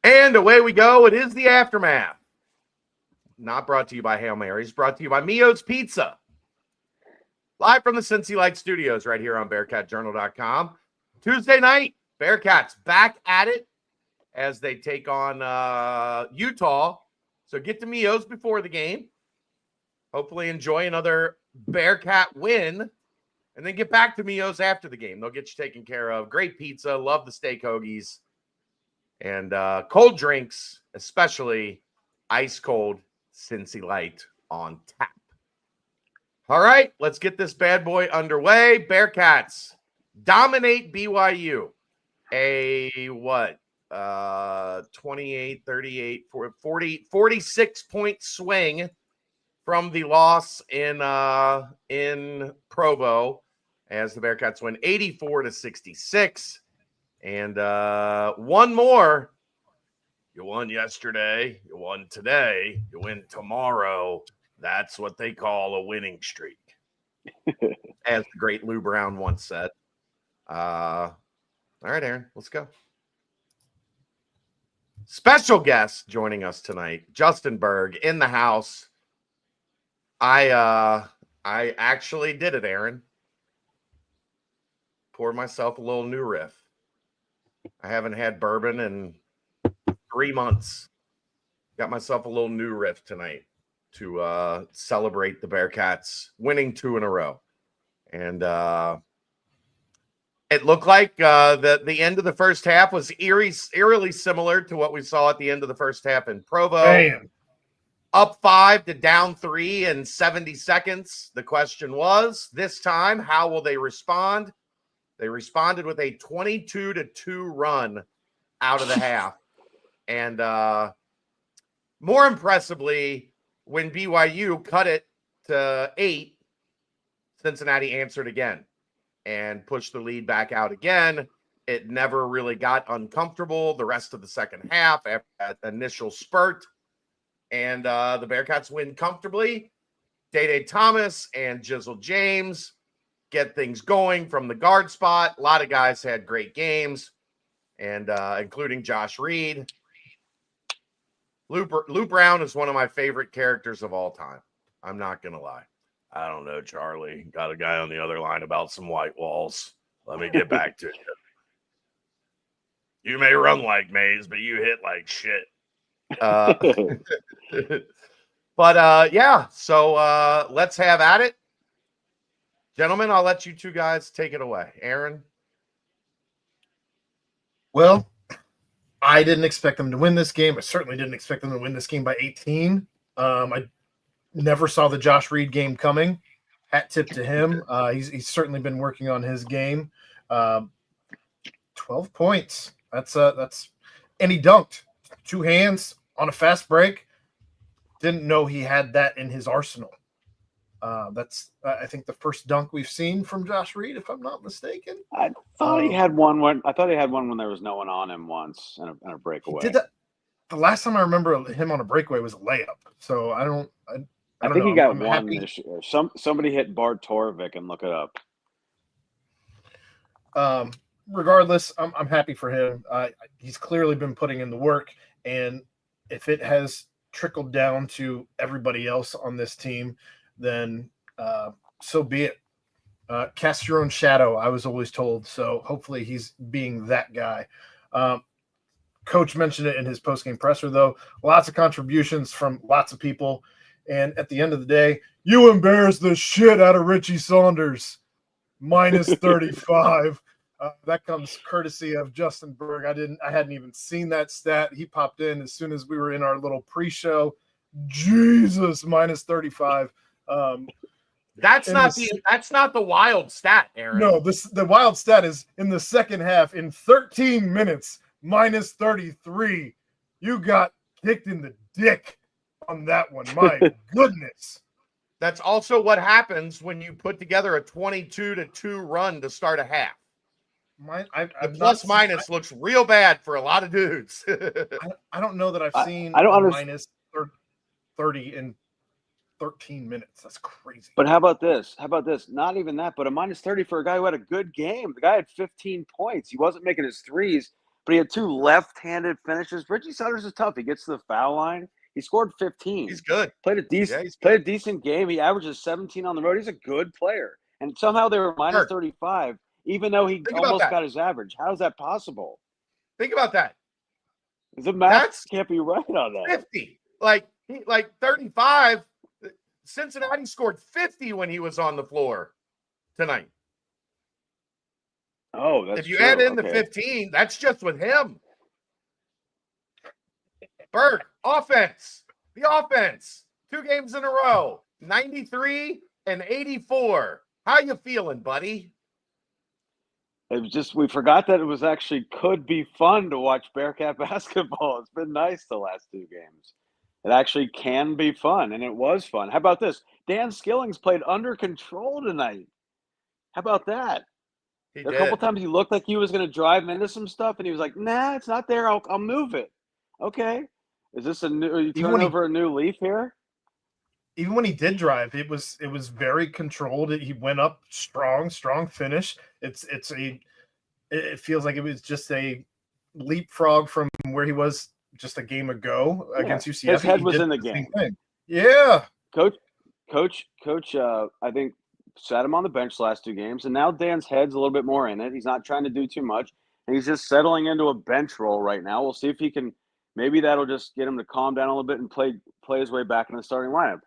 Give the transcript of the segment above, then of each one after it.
And away we go. It is the aftermath. Not brought to you by Hail Marys, brought to you by Mio's Pizza. Live from the Cincy Light Studios right here on BearcatJournal.com. Tuesday night, Bearcats back at it as they take on Utah. So get to Mio's before the game. Hopefully enjoy another Bearcat win. And then get back to Mio's after the game. They'll get you taken care of. Great pizza. Love the steak hoagies. And cold drinks, especially ice cold Cincy Light on tap. All right, let's get this bad boy underway. Bearcats dominate BYU. A 28, 38, 40, 46-point swing from the loss in Provo as the Bearcats win 84-66. And one more. You won yesterday. You won today. You win tomorrow. That's what they call a winning streak. As the great Lou Brown once said. All right, Aaron, let's go. Special guest joining us tonight, Justin Berg in the house. I actually did it, Aaron. Poured myself a little new riff. I haven't had bourbon in 3 months. Got myself a little new riff tonight to celebrate the Bearcats winning 2 in a row. And it looked like the end of the first half was eerily similar to what we saw at the end of the first half in Provo. Damn. Up 5 to down 3 in 70 seconds. The question was, this time, how will they respond? They responded with a 22-2 run out of the half. And more impressively, when BYU cut it to 8, Cincinnati answered again and pushed the lead back out again. It never really got uncomfortable the rest of the second half after that initial spurt. And the Bearcats win comfortably. Day Thomas and Jizzle James get things going from the guard spot. A lot of guys had great games, and including Josh Reed. Lou Brown is one of my favorite characters of all time. I'm not going to lie. I don't know, Charlie. Got a guy on the other line about some white walls. Let me get back to you. You may run like Mays, but you hit like shit. But yeah, so let's have at it. Gentlemen, I'll let you two guys take it away. Aaron? Well, I didn't expect them to win this game. I certainly didn't expect them to win this game by 18. I never saw the Josh Reed game coming. Hat tip to him. He's certainly been working on his game. 12 points. That's and he dunked 2 hands on a fast break. Didn't know he had that in his arsenal. That's I think the first dunk we've seen from Josh Reed, if I'm not mistaken. I thought he had one when there was no one on him once and a breakaway. Did that the last time I remember him on a breakaway was a layup. So I think know. he got I'm one happy. this year. Somebody hit Bart Torvik and look it up. Regardless, I'm happy for him. He's clearly been putting in the work, and if it has trickled down to everybody else on this team, then so be it. Cast your own shadow, I was always told. So hopefully he's being that guy. Coach mentioned it in his postgame presser, though. Lots of contributions from lots of people. And at the end of the day, you embarrassed the shit out of Richie Saunders. Minus 35. That comes courtesy of Justin Berg. I hadn't even seen that stat. He popped in as soon as we were in our little pre-show. Jesus, minus 35. That's not the wild stat, Aaron. No, the wild stat is in the second half, in 13 minutes, minus 33. You got kicked in the dick on that one. My goodness. That's also what happens when you put together a 22-2 run to start a half. The plus minus looks real bad for a lot of dudes. I don't know that I've seen minus 30 in 13 minutes. That's crazy. But how about this? Not even that, but a minus 30 for a guy who had a good game. The guy had 15 points. He wasn't making his threes, but he had 2 left-handed finishes. Richie Saunders is tough. He gets to the foul line. He scored 15. He's good. Played a decent he's played a good. decent game. He averages 17 on the road. He's a good player. And somehow they were minus Sure. 35, even though he Think about almost that. got his average. How is that possible? Think about that. The math That's can't be right on that. 50. Like 35. Cincinnati scored 50 when he was on the floor tonight. Oh, that's if you true. add in the Okay. 15, that's just with him. Berg, offense. The offense. 2 games in a row. 93 and 84. How you feeling, buddy? It was just we forgot that it was actually could be fun to watch Bearcat basketball. It's been nice the last 2 games. It actually can be fun, and it was fun. How about this? Dan Skillings played under control tonight. How about that? He A did. couple times he looked like he was going to drive into some stuff, and he was like, "Nah, it's not there. I'll move it." Okay, is this a new? Are you turning over a new leaf here? Even when he did drive, it was very controlled. He went up strong finish. It feels like it was just a leapfrog from where he was just a game ago against UCF. His head He was did in the same game. thing. Yeah, Coach. I think sat him on the bench the last 2 games, and now Dan's head's a little bit more in it. He's not trying to do too much, and he's just settling into a bench role right now. We'll see if he can. Maybe that'll just get him to calm down a little bit and play his way back in the starting lineup.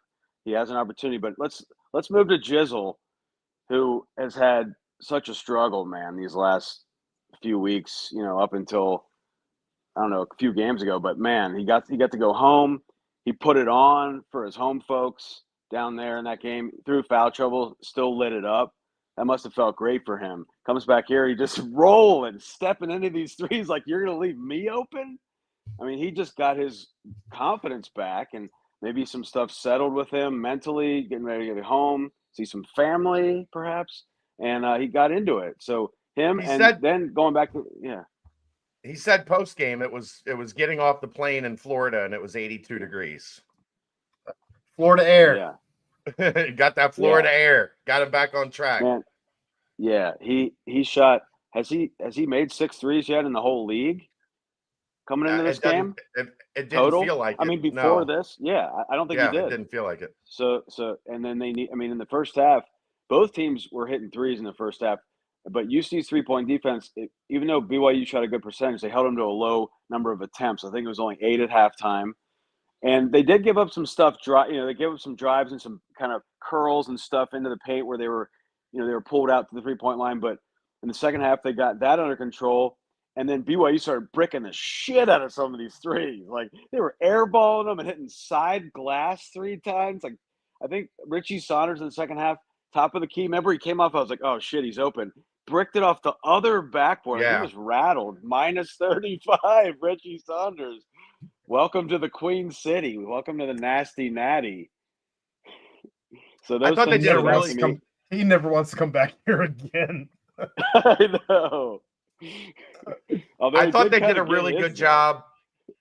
He has an opportunity, but let's move to Jizzle, who has had such a struggle, man, these last few weeks. Up until I don't know a few games ago, but man, he got to go home. He put it on for his home folks down there in that game. Through foul trouble, still lit it up. That must have felt great for him. Comes back here, he just rolling, stepping into these threes like you're gonna leave me open. I mean, he just got his confidence back, and maybe some stuff settled with him mentally, getting ready to get home, see some family, perhaps, and he got into it. So then going back to He said post game it was getting off the plane in Florida and it was 82 degrees. Florida air. Yeah, Got that Florida air. Got him back on track. man. Yeah, he shot. Has he made 6 threes yet in the whole league? Coming into this game, it didn't total? feel like it. I mean, before No. this, yeah, I don't think he did. It didn't feel like it. So, and then in the first half, both teams were hitting threes in the first half, but UC's 3-point defense, even though BYU shot a good percentage, they held them to a low number of attempts. I think it was only 8 at halftime, and they did give up some stuff. They gave up some drives and some kind of curls and stuff into the paint where they were pulled out to the 3-point line. But in the second half, they got that under control. And then BYU started bricking the shit out of some of these threes. Like, they were airballing them and hitting side glass 3 times. Like, I think Richie Saunders in the second half, top of the key. Remember, he came off, I was like, oh, shit, he's open. Bricked it off the other backboard. Yeah. He was rattled. Minus 35, Richie Saunders. Welcome to the Queen City. Welcome to the Nasty Natty. So I thought they did a really he never wants to come back here again. I know. I thought they did a really good job.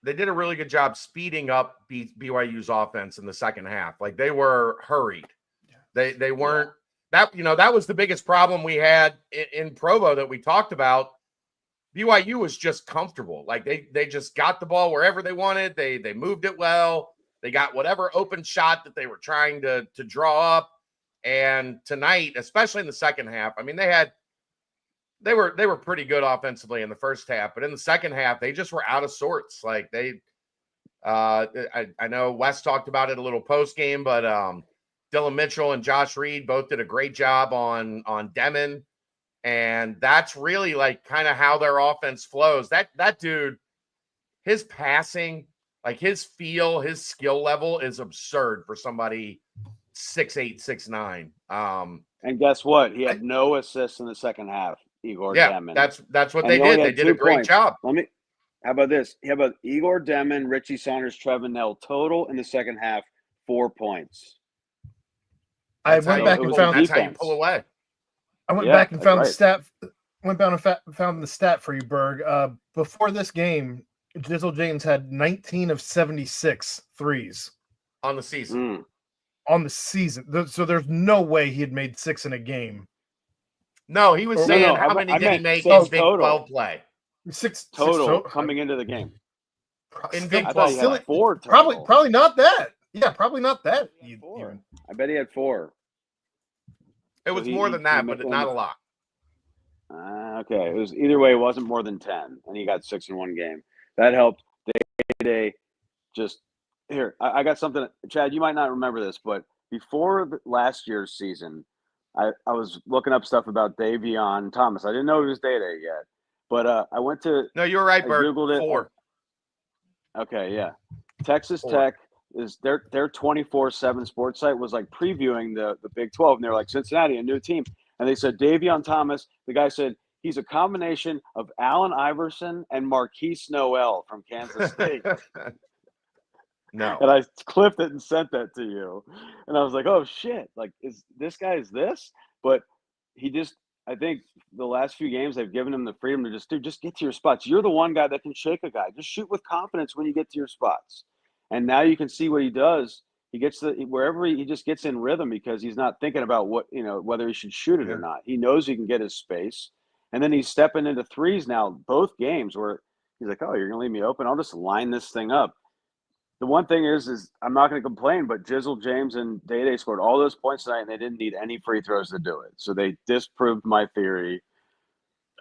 They did a really good job speeding up BYU's offense in the second half. Like, they were hurried. They weren't that was the biggest problem we had in Provo that we talked about. BYU was just comfortable. Like, they just got the ball wherever they wanted. They moved it well. They got whatever open shot that they were trying to draw up. And tonight, especially in the second half, I mean, they were pretty good offensively in the first half, but in the second half, they just were out of sorts. Like, I know Wes talked about it a little post game, but Dylan Mitchell and Josh Reed both did a great job on Demon, and that's really like kind of how their offense flows. That dude, his passing, like his feel, his skill level is absurd for somebody 6'8", 6'9". And guess what? He had no assists in the second half. Igor Demon. That's what they did. They did a great job. How about this? How about Igor Demon, Richie Saunders, Trevin Nell total in the second half, 4 points. I went back and found that's how you pull away. I went back and found the stat. Went down and found the stat for you, Berg. Before this game, Jizzle James had 19 of 76 threes on the season. On the season, so there's no way he had made 6 in a game. No, he was saying how many did he make in Big 12 play? Six total coming into the game. In I thought he had 4 total. Probably not that. Yeah, probably not that. Even. I bet he had 4. It was more than that, but not a lot. Okay. It was either way. It wasn't more than 10, and he got 6 in one game. That helped. Day just here. I got something. Chad, you might not remember this, but before last year's season, I was looking up stuff about Davion Thomas. I didn't know he was Day yet, but I went to. No, you were right, Bert. Googled it. 4. Okay, yeah. Texas 4. Tech is their 24/7 sports site was like previewing the Big 12, and they were like, Cincinnati, a new team. And they said Davion Thomas, the guy said he's a combination of Allen Iverson and Marquise Noel from Kansas State. No. And I clipped it and sent that to you. And I was like, oh shit, like is this this? But he just, I think the last few games they've given him the freedom to just get to your spots. You're the one guy that can shake a guy. Just shoot with confidence when you get to your spots. And now you can see what he does. He gets wherever he just gets in rhythm because he's not thinking about whether he should shoot it or not. He knows he can get his space. And then he's stepping into threes now, both games where he's like, oh, you're going to leave me open. I'll just line this thing up. The one thing is I'm not going to complain, but Jizzle, James, and Day scored all those points tonight, and they didn't need any free throws to do it. So they disproved my theory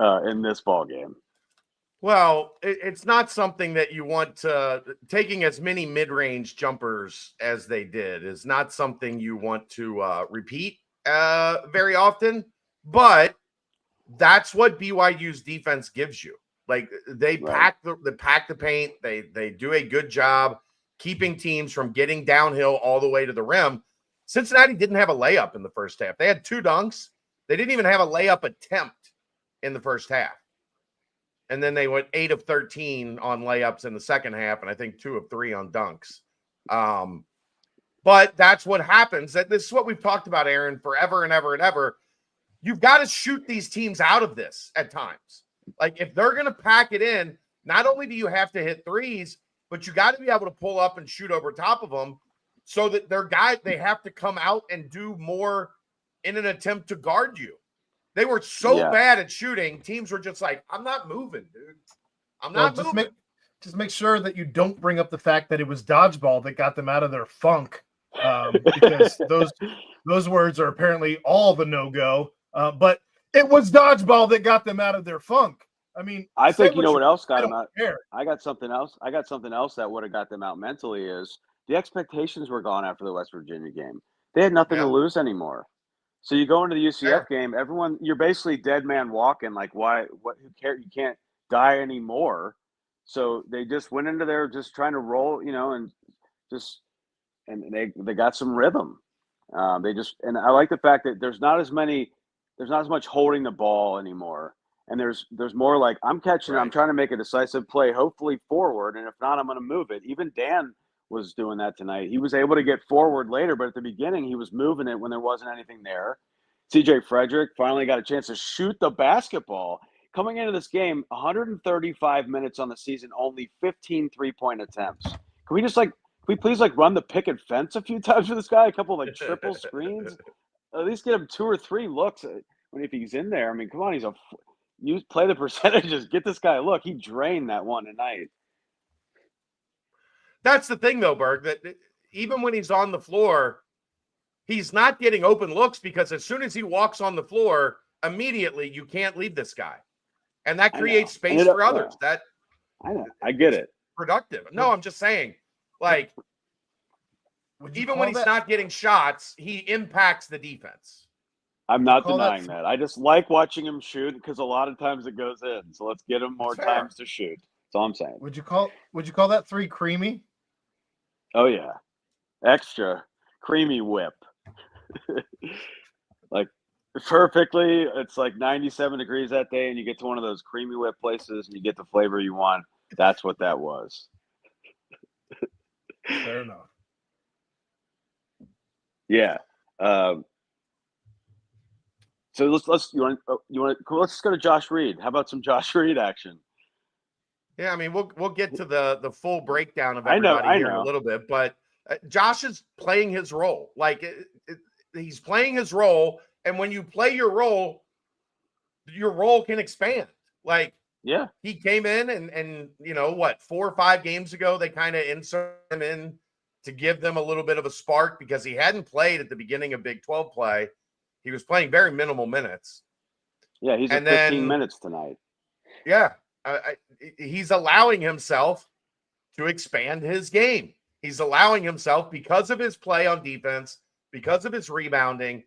in this ball game. Well, it's not something that you want to taking as many mid-range jumpers as they did is not something you want to repeat very often, but that's what BYU's defense gives you. Like they pack the paint. They do a good job keeping teams from getting downhill all the way to the rim. Cincinnati didn't have a layup in the first half. They had 2 dunks. They didn't even have a layup attempt in the first half. And then they went 8 of 13 on layups in the second half, and I think 2 of 3 on dunks. But that's what happens. This is what we've talked about, Aaron, forever and ever and ever. You've got to shoot these teams out of this at times. Like if they're going to pack it in, not only do you have to hit threes, but you got to be able to pull up and shoot over top of them so that they have to come out and do more in an attempt to guard you. They were so bad at shooting. Teams were just like, I'm not moving, dude. I'm not moving. Just make sure that you don't bring up the fact that it was dodgeball that got them out of their funk, because those words are apparently all the no-go. But it was dodgeball that got them out of their funk. I mean, I think you know what else got them out. I got something else that would have got them out mentally is the expectations were gone after the West Virginia game. They had nothing to lose anymore. So you go into the UCF game, you're basically dead man walking. Like, why? Who cares? You can't die anymore. So they just went into there just trying to roll, and they got some rhythm. And I like the fact that there's not as much holding the ball anymore. And there's more like I'm catching, I'm trying to make a decisive play, hopefully forward. And if not, I'm going to move it. Even Dan was doing that tonight. He was able to get forward later, but at the beginning he was moving it when there wasn't anything there. CJ Frederick finally got a chance to shoot the basketball. Coming into this game, 135 minutes on the season, only 15 3-point attempts. Can we please run the picket fence a few times for this guy? A couple of triple screens? At least get him 2 or 3 looks if he's in there. I mean, come on, you play the percentages, get this guy a look. He drained that one tonight. That's the thing, though, Berg, that even when he's on the floor, he's not getting open looks because as soon as he walks on the floor, immediately you can't leave this guy. And that creates space for others. That I know. I get it. Productive. No, I'm just saying, like, even when he's not getting shots, he impacts the defense. I'm not denying that. I just like watching him shoot because a lot of times it goes in. So let's get him more times to shoot. That's all I'm saying. Would you call that 3 creamy? Oh yeah. Extra creamy whip. Like perfectly, it's like 97 degrees that day and you get to one of those creamy whip places and you get the flavor you want. That's what that was. Fair enough. Yeah. So let's just go to Josh Reed. How about some Josh Reed action? Yeah, I mean we'll get to the full breakdown of everybody here in a little bit, but Josh is playing his role. Like he's playing his role, and when you play your role can expand. Like Yeah. He came in and what, 4 or 5 games ago, they kind of insert him in to give them a little bit of a spark because he hadn't played at the beginning of Big 12 play. He was playing very minimal minutes. Yeah, he's and at 15 then, minutes tonight. Yeah, he's allowing himself to expand his game. He's allowing himself, because of his play on defense, because of his rebounding,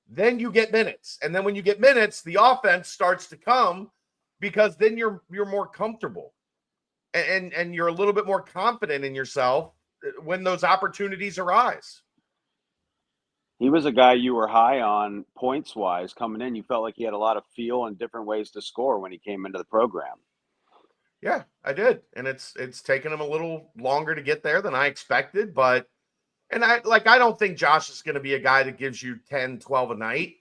then you get minutes. And then when you get minutes, the offense starts to come because then you're more comfortable and you're a little bit more confident in yourself when those opportunities arise. He was a guy you were high on points-wise coming in. You felt like he had a lot of feel and different ways to score when he came into the program. Yeah, I did. And it's taken him a little longer to get there than I expected, but I don't think Josh is going to be a guy that gives you 10, 12 a night.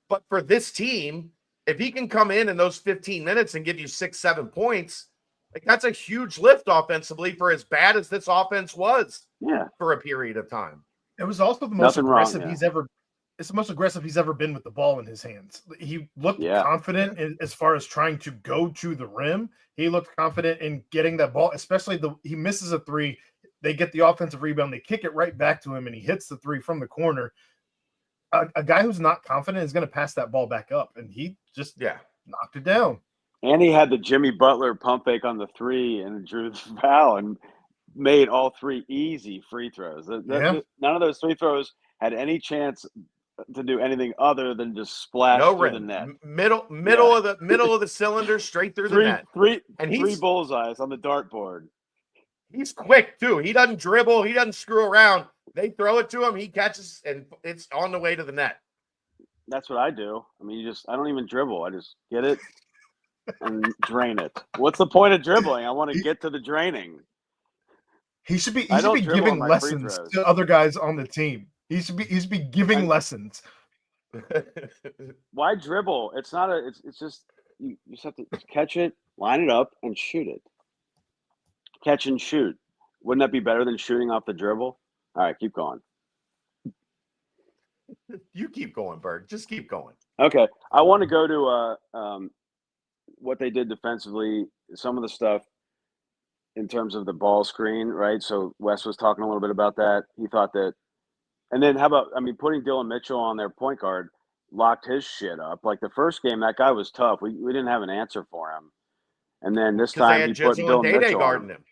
But for this team, if he can come in those 15 minutes and give you 6, 7 points, that's a huge lift offensively for as bad as this offense was for a period of time. It was also the most aggressive he's ever. It's the most aggressive he's ever been with the ball in his hands. He looked confident as far as trying to go to the rim. He looked confident in getting that ball, especially he misses a 3. They get the offensive rebound. They kick it right back to him, and he hits the 3 from the corner. A guy who's not confident is going to pass that ball back up, and he just knocked it down. And he had the Jimmy Butler pump fake on the 3 and drew the foul and made all 3 easy free throws. None of those free throws had any chance to do anything other than just splash through the net. Middle of the cylinder, straight through the net. Three bullseyes on the dartboard. He's quick too. He doesn't dribble. He doesn't screw around. They throw it to him. He catches, and it's on the way to the net. That's what I do. I mean, I don't even dribble. I just get it and drain it. What's the point of dribbling? I want to get to the draining. He should be giving lessons to other guys on the team. He should be giving lessons. Why dribble? It's not it's just you just have to catch it, line it up, and shoot it. Catch and shoot. Wouldn't that be better than shooting off the dribble? All right, keep going. You keep going, Berg. Just keep going. Okay. I want to go to what they did defensively, some of the stuff in terms of the ball screen, right? So Wes was talking a little bit about that. He thought that – and then how about – putting Dylan Mitchell on their point guard locked his shit up. Like the first game, that guy was tough. We didn't have an answer for him. And then this time he put Dylan Mitchell on him.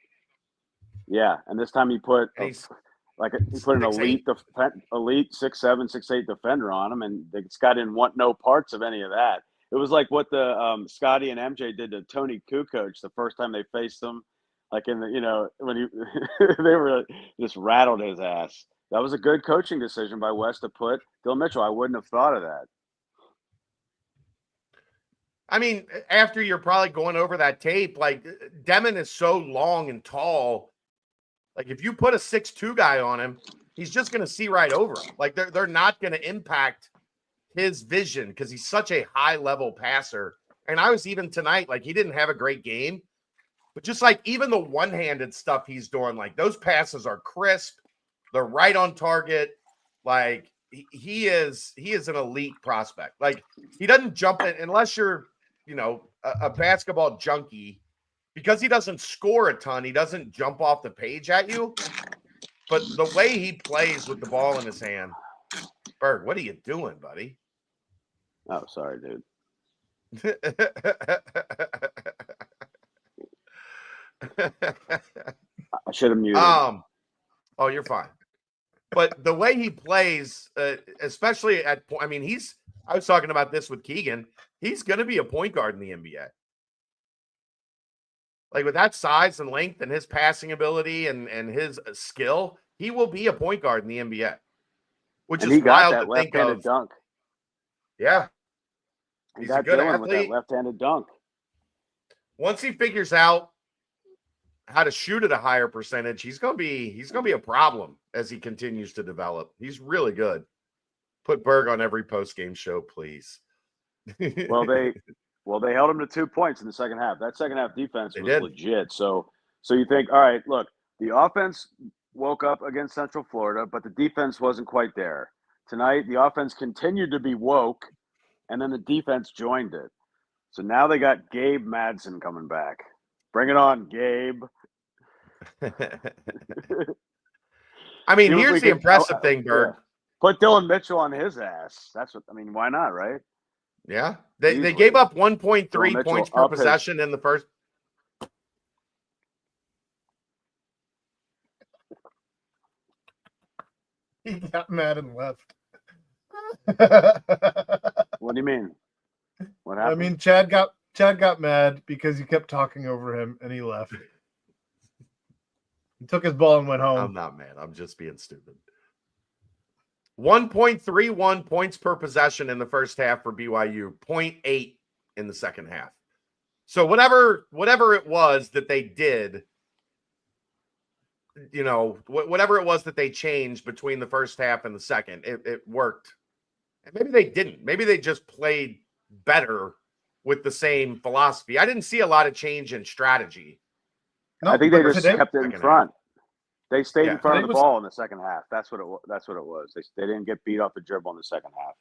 Yeah, and this time he put an elite 6'7", 6'8" defender on him, and this guy didn't want no parts of any of that. It was like what the Scotty and MJ did to Tony Kukoc the first time they faced him, like in the when he they were just rattled his ass. That was a good coaching decision by West to put Dylan Mitchell. I wouldn't have thought of that. After you're probably going over that tape, like Demon is so long and tall. Like if you put a 6'2" guy on him, he's just going to see right over him. Like they're not going to impact his vision because he's such a high level passer. And I was even tonight, like he didn't have a great game, but just like even the one-handed stuff he's doing, like those passes are crisp. They're right on target. Like he is an elite prospect. Like he doesn't jump in unless you're, a basketball junkie. Because he doesn't score a ton, he doesn't jump off the page at you. But the way he plays with the ball in his hand, Berg, what are you doing, buddy? Oh, sorry, dude. I should have muted. Oh, you're fine. But the way he plays, especially at point, I was talking about this with Keegan. He's going to be a point guard in the NBA. Like with that size and length and his passing ability and his skill, he will be a point guard in the NBA. Which is wild to think of. Dunk. Yeah. He's a good athlete with that left-handed dunk. Once he figures out how to shoot at a higher percentage, he's gonna be a problem as he continues to develop. He's really good. Put Berg on every post-game show, please. Well, they held him to 2 points in the second half. That second half defense was legit. So you think, all right, look, the offense woke up against Central Florida, but the defense wasn't quite there. Tonight, the offense continued to be woke, and then the defense joined it. So now they got Gabe Madsen coming back. Bring it on, Gabe. I mean, here's the impressive thing, Berg. Yeah. Put Dylan Mitchell on his ass. Why not, right? Yeah. They gave up 1.3 points per possession in the first. He got mad and left. What do you mean? What happened? I mean, Chad got mad because you kept talking over him, and he left. He took his ball and went home. I'm not mad. I'm just being stupid. 1.31 points per possession in the first half for BYU, 0.8 in the second half. So whatever it was that they did, whatever it was that they changed between the first half and the second, it worked. And maybe they didn't. Maybe they just played better with the same philosophy. I didn't see a lot of change in strategy. No, I think they just kept it in front. They stayed in front of the ball in the second half. That's what it was. They didn't get beat off the dribble in the second half.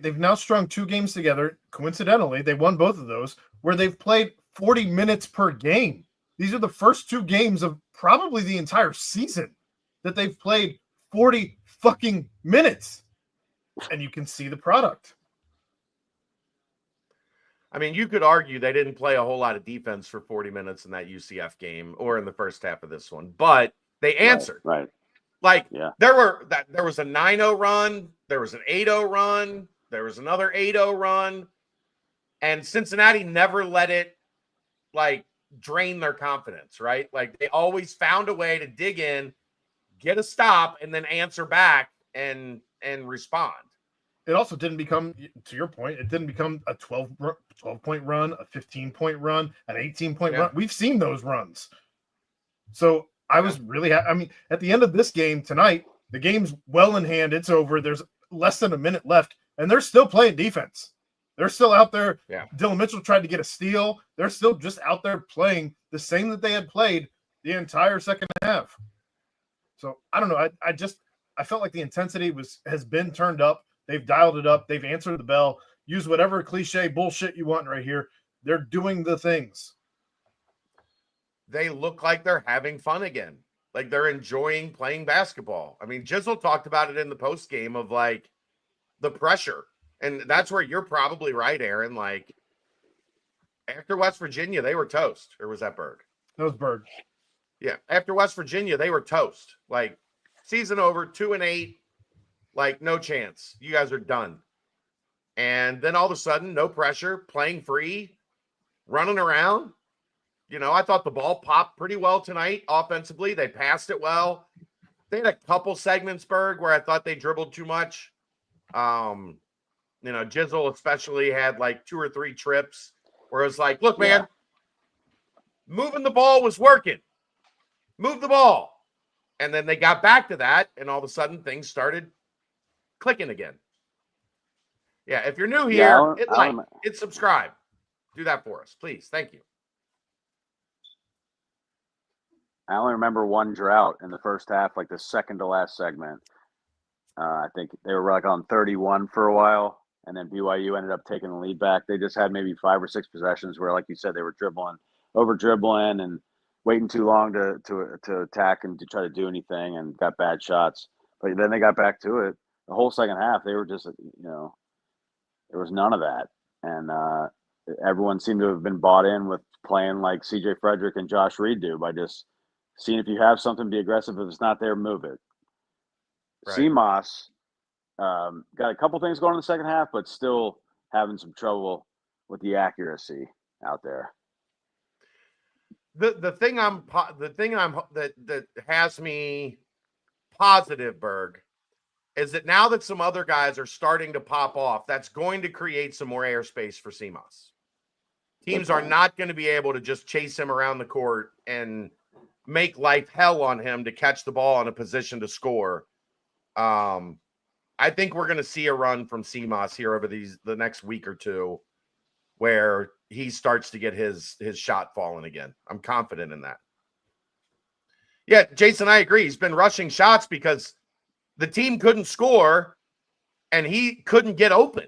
They've now strung 2 games together. Coincidentally, they won both of those, where they've played 40 minutes per game. These are the first 2 games of probably the entire season that they've played 40 fucking minutes. And you can see the product. I mean, you could argue they didn't play a whole lot of defense for 40 minutes in that UCF game or in the first half of this one, but they answered. Right. There was a 9-0 run, there was an 8-0 run, there was another 8-0 run, and Cincinnati never let it drain their confidence, right? Like, they always found a way to dig in, get a stop, and then answer back and respond. It also didn't become, to your point, it didn't become a 12-point run, a 15-point run, an 18-point run. We've seen those runs. So I was really at the end of this game tonight, the game's well in hand. It's over. There's less than a minute left, and they're still playing defense. They're still out there. Yeah. Dylan Mitchell tried to get a steal. They're still just out there playing the same that they had played the entire second half. So I don't know. I felt like the intensity has been turned up. They've dialed it up. They've answered the bell. Use whatever cliche bullshit you want right here. They're doing the things. They look like they're having fun again. Like, they're enjoying playing basketball. I mean, Jizzle talked about it in the post game of the pressure. And that's where you're probably right, Aaron. Like, after West Virginia, they were toast. Or was that Berg? That was Berg. Yeah. After West Virginia, they were toast. Like, season over, 2-8. Like, no chance. You guys are done. And then all of a sudden, no pressure, playing free, running around. I thought the ball popped pretty well tonight offensively. They passed it well. They had a couple segments, Berg, where I thought they dribbled too much. Jizzle especially had 2 or 3 trips where it was like, look, man, moving the ball was working. Move the ball. And then they got back to that, and all of a sudden things started clicking again. Yeah, if you're new here, hit subscribe. Do that for us, please. Thank you. I only remember one drought in the first half, the second to last segment. I think they were on 31 for a while, and then BYU ended up taking the lead back. They just had maybe 5 or 6 possessions where, like you said, they were over dribbling and waiting too long to attack and to try to do anything, and got bad shots. But then they got back to it. The whole second half, they were just, there was none of that. And everyone seemed to have been bought in with playing like C.J. Frederick and Josh Reed do, by just seeing if you have something, be aggressive. If it's not there, move it. Right. CMOS got a couple things going in the second half, but still having some trouble with the accuracy out there. The thing that has me positive, Berg, is that now that some other guys are starting to pop off, that's going to create some more airspace for CMOS. Teams are not going to be able to just chase him around the court and make life hell on him to catch the ball in a position to score. I think we're going to see a run from CMOS here over the next week or two where he starts to get his shot falling again. I'm confident in that. Yeah, Jason, I agree. He's been rushing shots because the team couldn't score and he couldn't get open.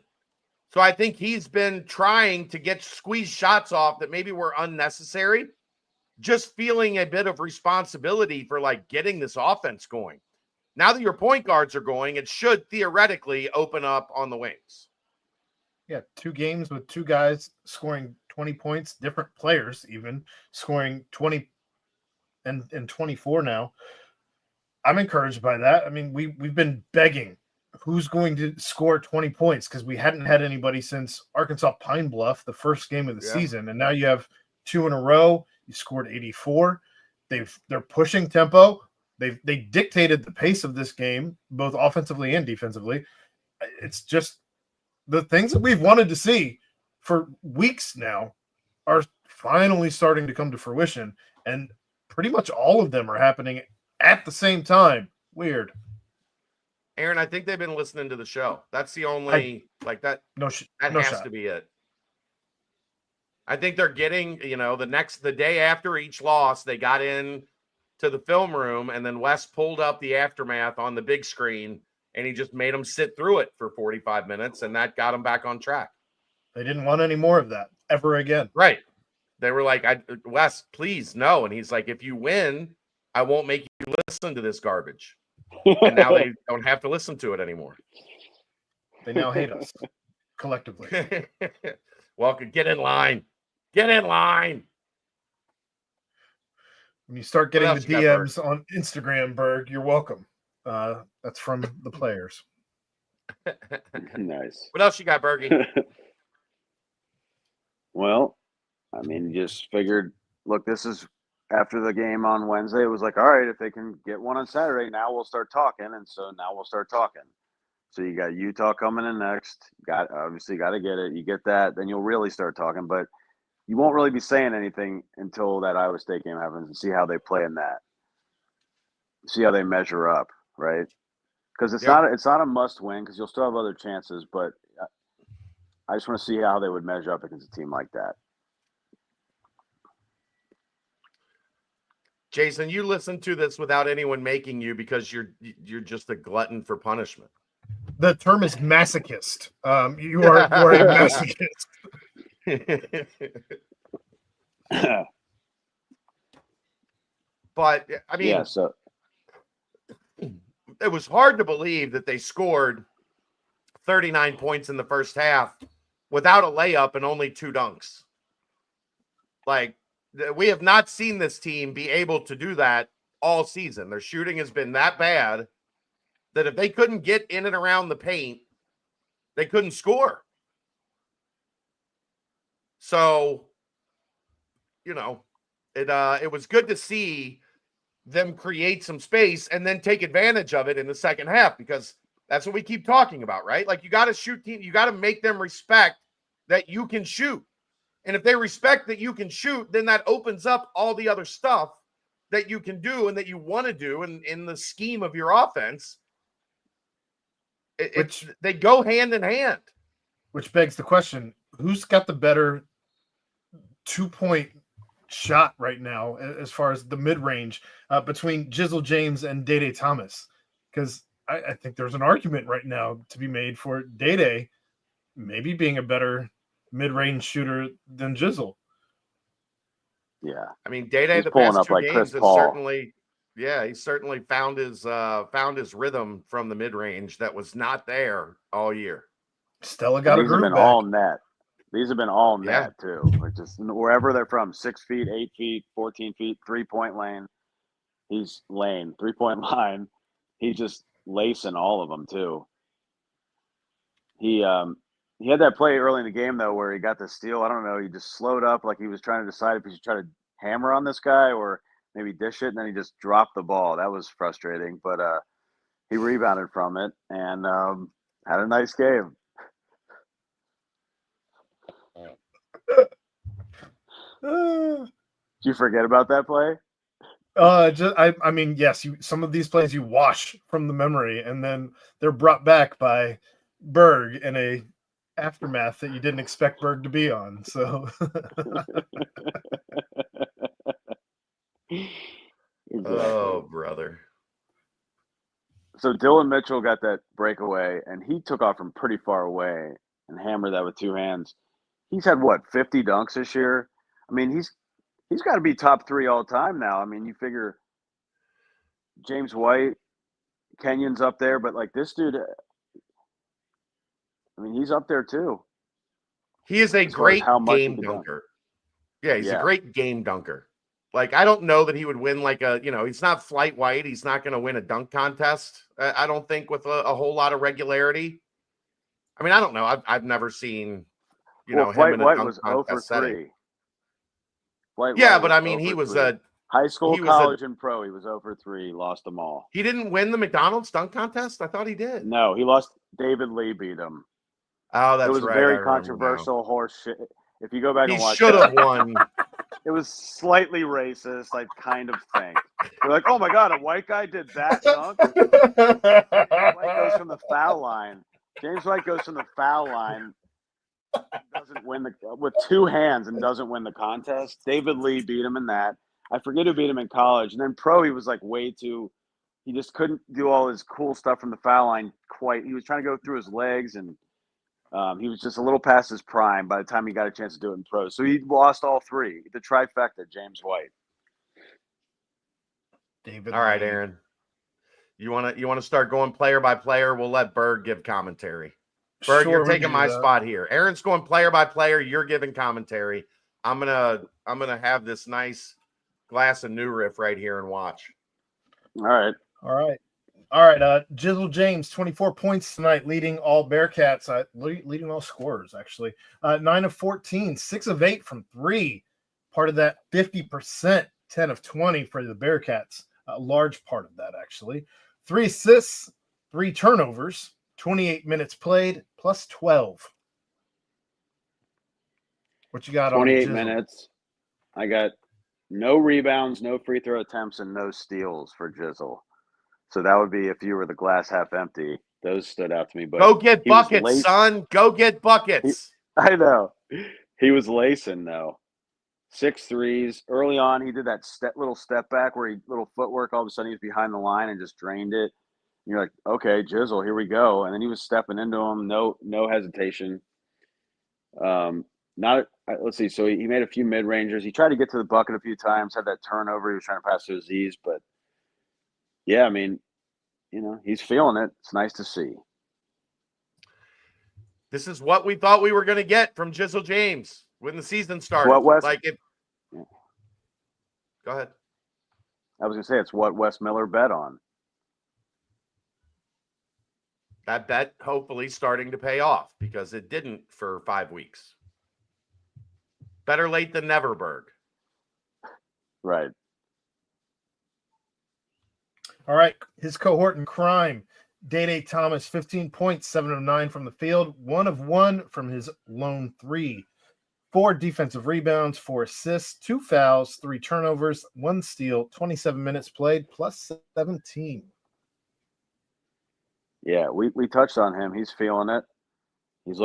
So I think he's been trying to get squeeze shots off that maybe were unnecessary, just feeling a bit of responsibility for like getting this offense going. Now that your point guards are going, it should theoretically open up on the wings. Yeah, 2 games with 2 guys scoring 20 points, different players even scoring 20 and 24 now. I'm encouraged by that. I mean, we've been begging who's going to score 20 points because we hadn't had anybody since Arkansas Pine Bluff, the first game of the season. And now you have 2 in a row. You scored 84. They're pushing tempo. They dictated the pace of this game, both offensively and defensively. It's just the things that we've wanted to see for weeks now are finally starting to come to fruition. And pretty much all of them are happening at the same time. Weird. Aaron, I think they've been listening to the show. That's the only that has to be it. I think they're getting, the day after each loss, they got in to the film room, and then Wes pulled up the aftermath on the big screen, and he just made them sit through it for 45 minutes, and that got them back on track. They didn't want any more of that ever again. Right. They were like, Wes, please, no. And he's like, if you win, I won't make you listen to this garbage. And now they don't have to listen to it anymore. They now hate us collectively. Well, get in line. Get in line. When you start getting the DMs on Instagram, Berg, you're welcome. That's from the players. Nice. What else you got, Bergie? Well, I mean, just figured, look, this is after the game on Wednesday. It was like, all right, if they can get one on Saturday, now we'll start talking. And so now we'll start talking. So you got Utah coming in next. Obviously got to get it. You get that, then you'll really start talking. But you won't really be saying anything until that Iowa State game happens and see how they play in that. See how they measure up, right? Because it's not a must win because you'll still have other chances. But I just want to see how they would measure up against a team like that. Jason, you listen to this without anyone making you because you're just a glutton for punishment. The term is masochist. You are a masochist. But I mean, it was hard to believe that they scored 39 points in the first half without a layup and only 2 dunks. Like, we have not seen this team be able to do that all season. Their shooting has been that bad that if they couldn't get in and around the paint, they couldn't score. So, it was good to see them create some space and then take advantage of it in the second half, because that's what we keep talking about, right? Like, you got to shoot team, you got to make them respect that you can shoot. And if they respect that you can shoot, then that opens up all the other stuff that you can do and that you want to do in the scheme of your offense. They go hand in hand. Which begs the question, who's got the better 2-point shot right now as far as the mid-range between Jizzle James and Day Thomas? Because I think there's an argument right now to be made for Day maybe being a better mid-range shooter than Jizzle. Yeah. I mean, Day the past 2 games has certainly he's certainly found his rhythm from the mid-range that was not there all year. Stella got a groove back. All net. These have been all net too. Like, just wherever they're from, 6 feet, 8 feet, 14 feet, 3-point lane. He's 3-point line. He's just lacing all of them too. He had that play early in the game though where he got the steal. I don't know. He just slowed up like he was trying to decide if he should try to hammer on this guy or maybe dish it, and then he just dropped the ball. That was frustrating, but he rebounded from it and had a nice game. Did you forget about that play? I mean, yes. Some of these plays you wash from the memory, and then they're brought back by Berg in a aftermath that you didn't expect Berg to be on. So, oh, brother. So Dylan Mitchell got that breakaway, and he took off from pretty far away, and hammer that with two hands. He's had, 50 dunks this year? I mean, he's got to be top 3 all time now. I mean, you figure James White, Kenyon's up there, but like this dude, I mean, he's up there too. He is a As far as great how much he game can dunk. dunker. Yeah, he's a Yeah. great game dunker. Like, I don't know that he would win like he's not Flight White. He's not going to win a dunk contest, I don't think, with a whole lot of regularity. I mean, I don't know. I've never seen, him Flight in a White dunk was 0 for contest setting. 3. Flight Yeah, White but I was mean, 0 he for was 3. High school, he was college, and pro. He was 0 for 3. Lost them all. He didn't win the McDonald's dunk contest? I thought he did. No, he lost. David Lee beat him. Oh, that's right. It was very controversial horse shit. If you go back He and watch, should have won. It was slightly racist, like kind of thing. We're like, oh my god, a white guy did that dunk. White goes from the foul line. James White goes from the foul line, doesn't win with two hands and doesn't win the contest. David Lee beat him in that. I forget who beat him in college. And then pro, he was like way too. He just couldn't do all his cool stuff from the foul line quite. He was trying to go through his legs, and he was just a little past his prime by the time he got a chance to do it in pro. So he lost all 3. The trifecta, James White. David. All right, Aaron. You want to start going player by player? We'll let Berg give commentary. Berg, Sure, you're we taking can do my that. spot here. Aaron's going player by player. You're giving commentary. I'm gonna have this nice glass of New Riff right here and watch. All right. Jizzle James, 24 points tonight, leading all Bearcats, leading all scorers, actually. 9 of 14, 6 of 8 from 3. Part of that 50%, 10 of 20 for the Bearcats. A large part of that, actually. 3 assists, 3 turnovers, 28 minutes played, plus 12. What you got on 28 Jizzle? minutes. I got no rebounds, no free throw attempts, and no steals for Jizzle. So that would be if you were the glass half empty. Those stood out to me. But Go get buckets, son. Go get buckets. I know. He was lacing, though. 6 threes. Early on, he did that little step back where little footwork. All of a sudden, he was behind the line and just drained it. And you're like, okay, Jizzle, here we go. And then he was stepping into him. No hesitation. Let's see. So he made a few mid-rangers. He tried to get to the bucket a few times, had that turnover. He was trying to pass to Aziz. But, yeah, I mean, he's feeling it. It's nice to see. This is what we thought we were going to get from Jizzle James when the season started. Go ahead. I was going to say, it's what Wes Miller bet on. That bet hopefully starting to pay off because it didn't for 5 weeks. Better late than never, Berg. Right. All right, his cohort in crime, Day Thomas, 15 points, 7 of 9 from the field, 1 of 1 from his lone 3. 4 defensive rebounds, 4 assists, 2 fouls, 3 turnovers, 1 steal, 27 minutes played, plus 17. Yeah, we touched on him. He's feeling it. He's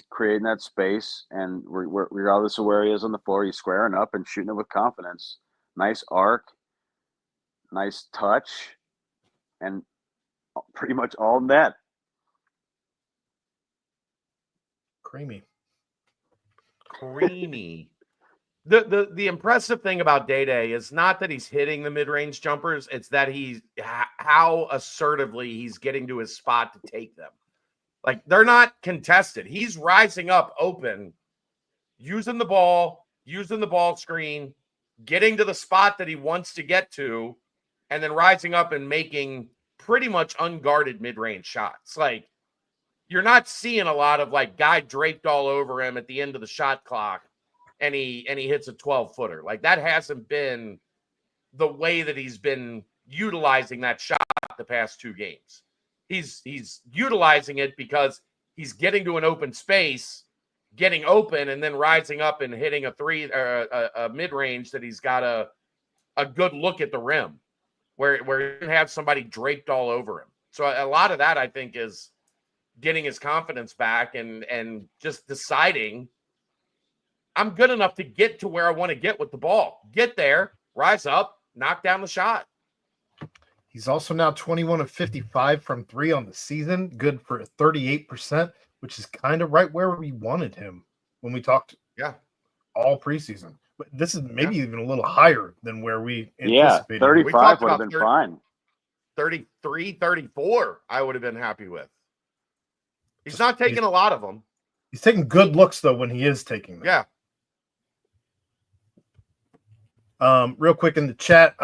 creating that space, and regardless of where he is on the floor, he's squaring up and shooting it with confidence. Nice arc, nice touch, and pretty much all net. Creamy. The impressive thing about Day is not that he's hitting the mid-range jumpers, it's that how assertively he's getting to his spot to take them. Like, they're not contested. He's rising up open, using the ball screen, getting to the spot that he wants to get to, and then rising up and making pretty much unguarded mid-range shots. Like, you're not seeing a lot of like guy draped all over him at the end of the shot clock and he hits a 12-footer. Like, that hasn't been the way that he's been utilizing that shot the past 2 games. He's utilizing it because he's getting to an open space, getting open, and then rising up and hitting a 3 or a mid-range that he's got a good look at the rim where you can have somebody draped all over him. So a lot of that, I think, is getting his confidence back and just deciding I'm good enough to get to where I want to get with the ball. Get there, rise up, knock down the shot. He's also now 21 of 55 from 3 on the season, good for 38%, which is kind of right where we wanted him when we talked all preseason. But this is maybe even a little higher than where we anticipated. 35 would have been fine. 33, 34, I would have been happy with. He's not taking a lot of them. He's taking good looks, though, when he is taking them. Yeah. Real quick in the chat,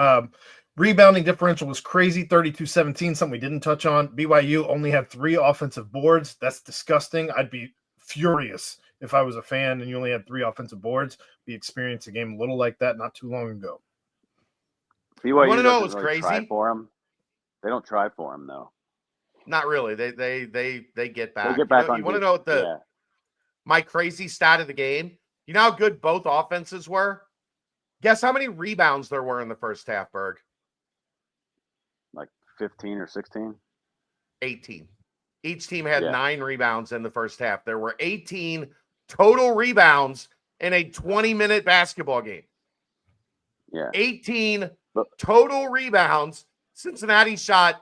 rebounding differential was crazy, 32-17, something we didn't touch on. BYU only had 3 offensive boards. That's disgusting. I'd be furious if I was a fan and you only had 3 offensive boards. We experienced a game a little like that not too long ago. BYU want to know what's really crazy? Try for him. They don't try for him though. Not really. They get back. They get back you want to know what my crazy stat of the game? You know how good both offenses were? Guess how many rebounds there were in the first half, Berg? Like 15 or 16? 18. Each team had 9 rebounds in the first half. There were 18 total rebounds in a 20-minute basketball game. Yeah. 18 total rebounds. Cincinnati shot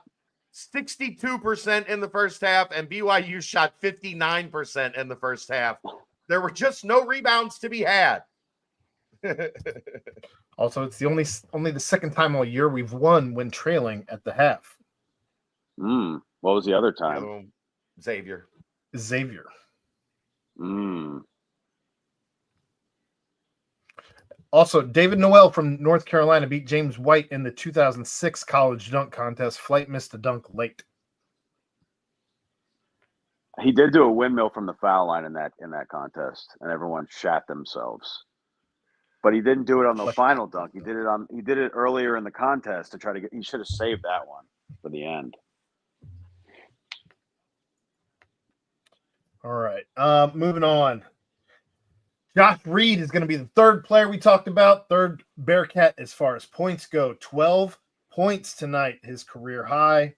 62% in the first half, and BYU shot 59% in the first half. There were just no rebounds to be had. Also, it's the only the second time all year we've won when trailing at the half. What was the other time? Xavier. Also, David Noel from North Carolina beat James White in the 2006 college dunk contest. Flight missed a dunk late. He did do a windmill from the foul line in that contest, and everyone shat themselves. But he didn't do it on the final dunk. He did it earlier in the contest to try to get. He should have saved that one for the end. All right, moving on. Josh Reed is going to be the third player we talked about. Third Bearcat as far as points go. 12 points tonight, his career high.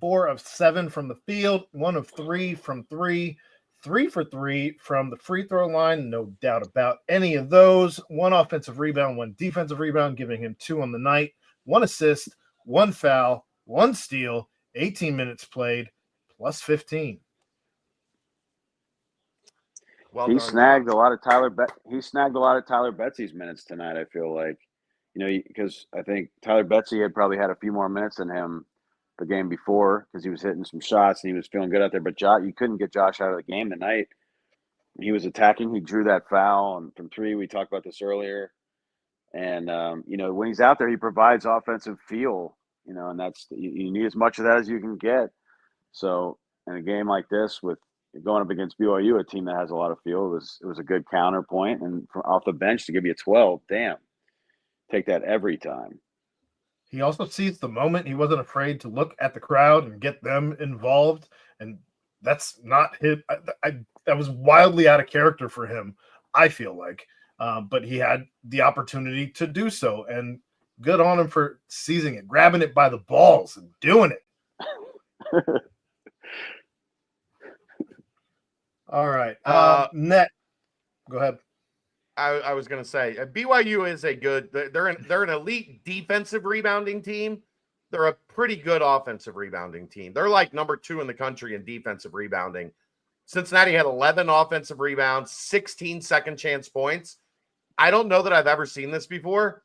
4 of 7 from the field. 1 of 3 from 3. 3 for 3 from the free throw line. No doubt about any of those. 1 offensive rebound, 1 defensive rebound, giving him 2 on the night. 1 assist, 1 foul, 1 steal, 18 minutes played, plus 15. He snagged a lot of Tyler Betsy's minutes tonight. I feel like, because I think Tyler Betsy had probably had a few more minutes than him the game before because he was hitting some shots and he was feeling good out there. But you couldn't get Josh out of the game tonight. He was attacking. He drew that foul from 3. We talked about this earlier. And when he's out there, he provides offensive feel. And that's you need as much of that as you can get. So in a game like this with going up against BYU, a team that has a lot of feel, it was a good counterpoint, and off the bench to give you a 12, damn, take that every time. He also seized the moment. He wasn't afraid to look at the crowd and get them involved, and that's not his. That was wildly out of character for him, I feel like, but he had the opportunity to do so, and good on him for seizing it, grabbing it by the balls and doing it. All right. Net. Go ahead. I was going to say BYU is they're an elite defensive rebounding team. They're a pretty good offensive rebounding team. They're like number 2 in the country in defensive rebounding. Cincinnati had 11 offensive rebounds, 16 second chance points. I don't know that I've ever seen this before.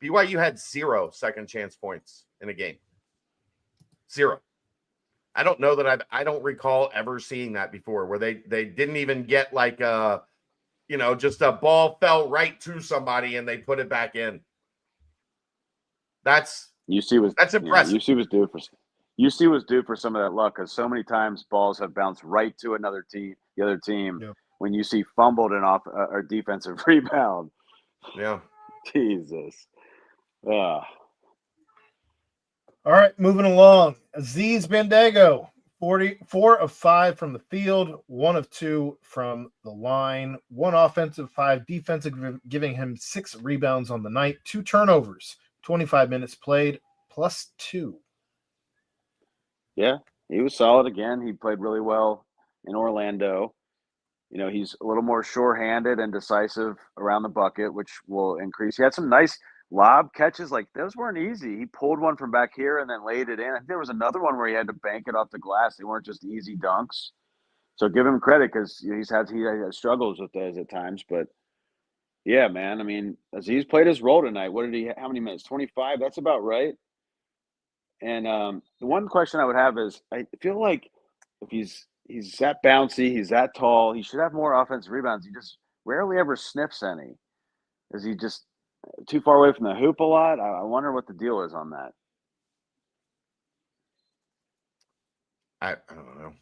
BYU had 0 second chance points in a game. 0. I don't know that I don't recall ever seeing that before, where they didn't even get like just a ball fell right to somebody and they put it back in. That's impressive. UC was due for some of that luck because so many times balls have bounced right to the other team. Yeah. When UC fumbled an off a defensive rebound. Yeah. Jesus. All right, moving along. Aziz Bandago, 4 of 5 from the field, 1 of 2 from the line, 1 offensive, 5 defensive, giving him 6 rebounds on the night, 2 turnovers, 25 minutes played, plus 2. Yeah, he was solid again. He played really well in Orlando. He's a little more sure-handed and decisive around the bucket, which will increase. He had some nice lob catches. Like, those weren't easy. He pulled one from back here and then laid it in. I think there was another one where he had to bank it off the glass. They weren't just easy dunks. So give him credit because he had struggles with those at times. But yeah, man, I mean, Aziz played his role tonight. How many minutes? 25? That's about right. And the one question I would have is, I feel like if he's that bouncy, he's that tall, he should have more offensive rebounds. He just rarely ever sniffs any. Is he just too far away from the hoop a lot? I wonder what the deal is on that. I don't know.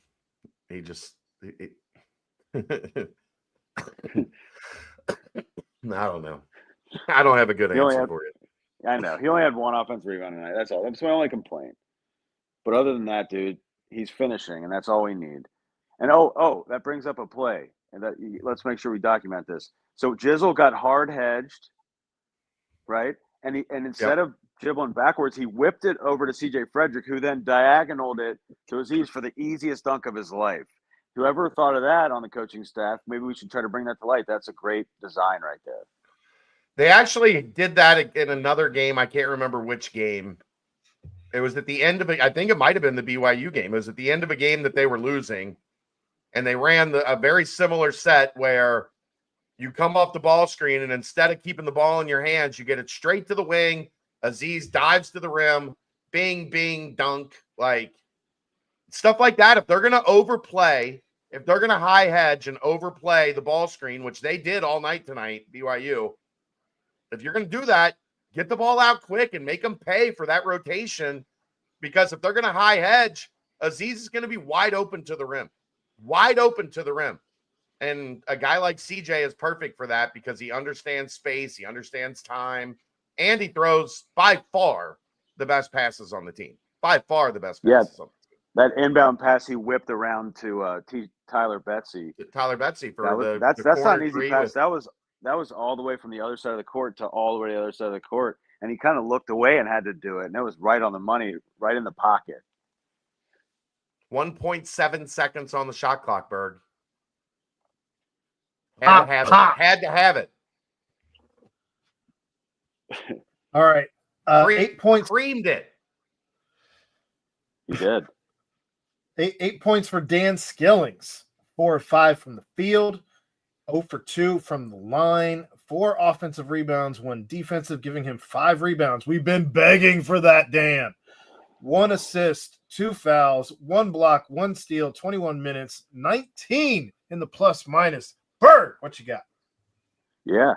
He just I don't know. I don't have a good answer for you. I know. He only had one offensive rebound tonight. That's all. That's my only complaint. But other than that, dude, he's finishing, and that's all we need. And that brings up a play. And let's make sure we document this. So Jizzle got hard hedged, right? And instead of dribbling backwards, he whipped it over to CJ Frederick, who then diagonaled it to Aziz for the easiest dunk of his life. Whoever thought of that on the coaching staff, maybe we should try to bring that to light. That's a great design right there. They actually did that in another game. I can't remember which game. It was at the end of it. I think it might have been the BYU game. It was at the end of a game that they were losing, and they ran a very similar set where you come off the ball screen, and instead of keeping the ball in your hands, you get it straight to the wing. Aziz dives to the rim, bing, bing, dunk, like stuff like that. If they're going to overplay, if they're going to high hedge and overplay the ball screen, which they did all night tonight, BYU, if you're going to do that, get the ball out quick and make them pay for that rotation, because if they're going to high hedge, Aziz is going to be wide open to the rim. Wide open to the rim. And a guy like CJ is perfect for that because he understands space, he understands time, and he throws by far the best passes on the team. By far the best passes on the team. That inbound pass he whipped around to Tyler Betsy. Tyler Betsy for that's not an easy pass. That was all the way from the other side of the court to all the way to the other side of the court. And he kind of looked away and had to do it. And it was right on the money, right in the pocket. 1.7 seconds on the shot clock, Berg. Had to have it. All right. 8 points. Creamed it. He did. 8 points for Dan Skillings. 4 of 5 from the field. 0 for 2 from the line. 4 offensive rebounds, 1 defensive, giving him 5 rebounds. We've been begging for that, Dan. 1 assist, 2 fouls, 1 block, 1 steal, 21 minutes, 19 in the plus minus. Bird, what you got? Yeah.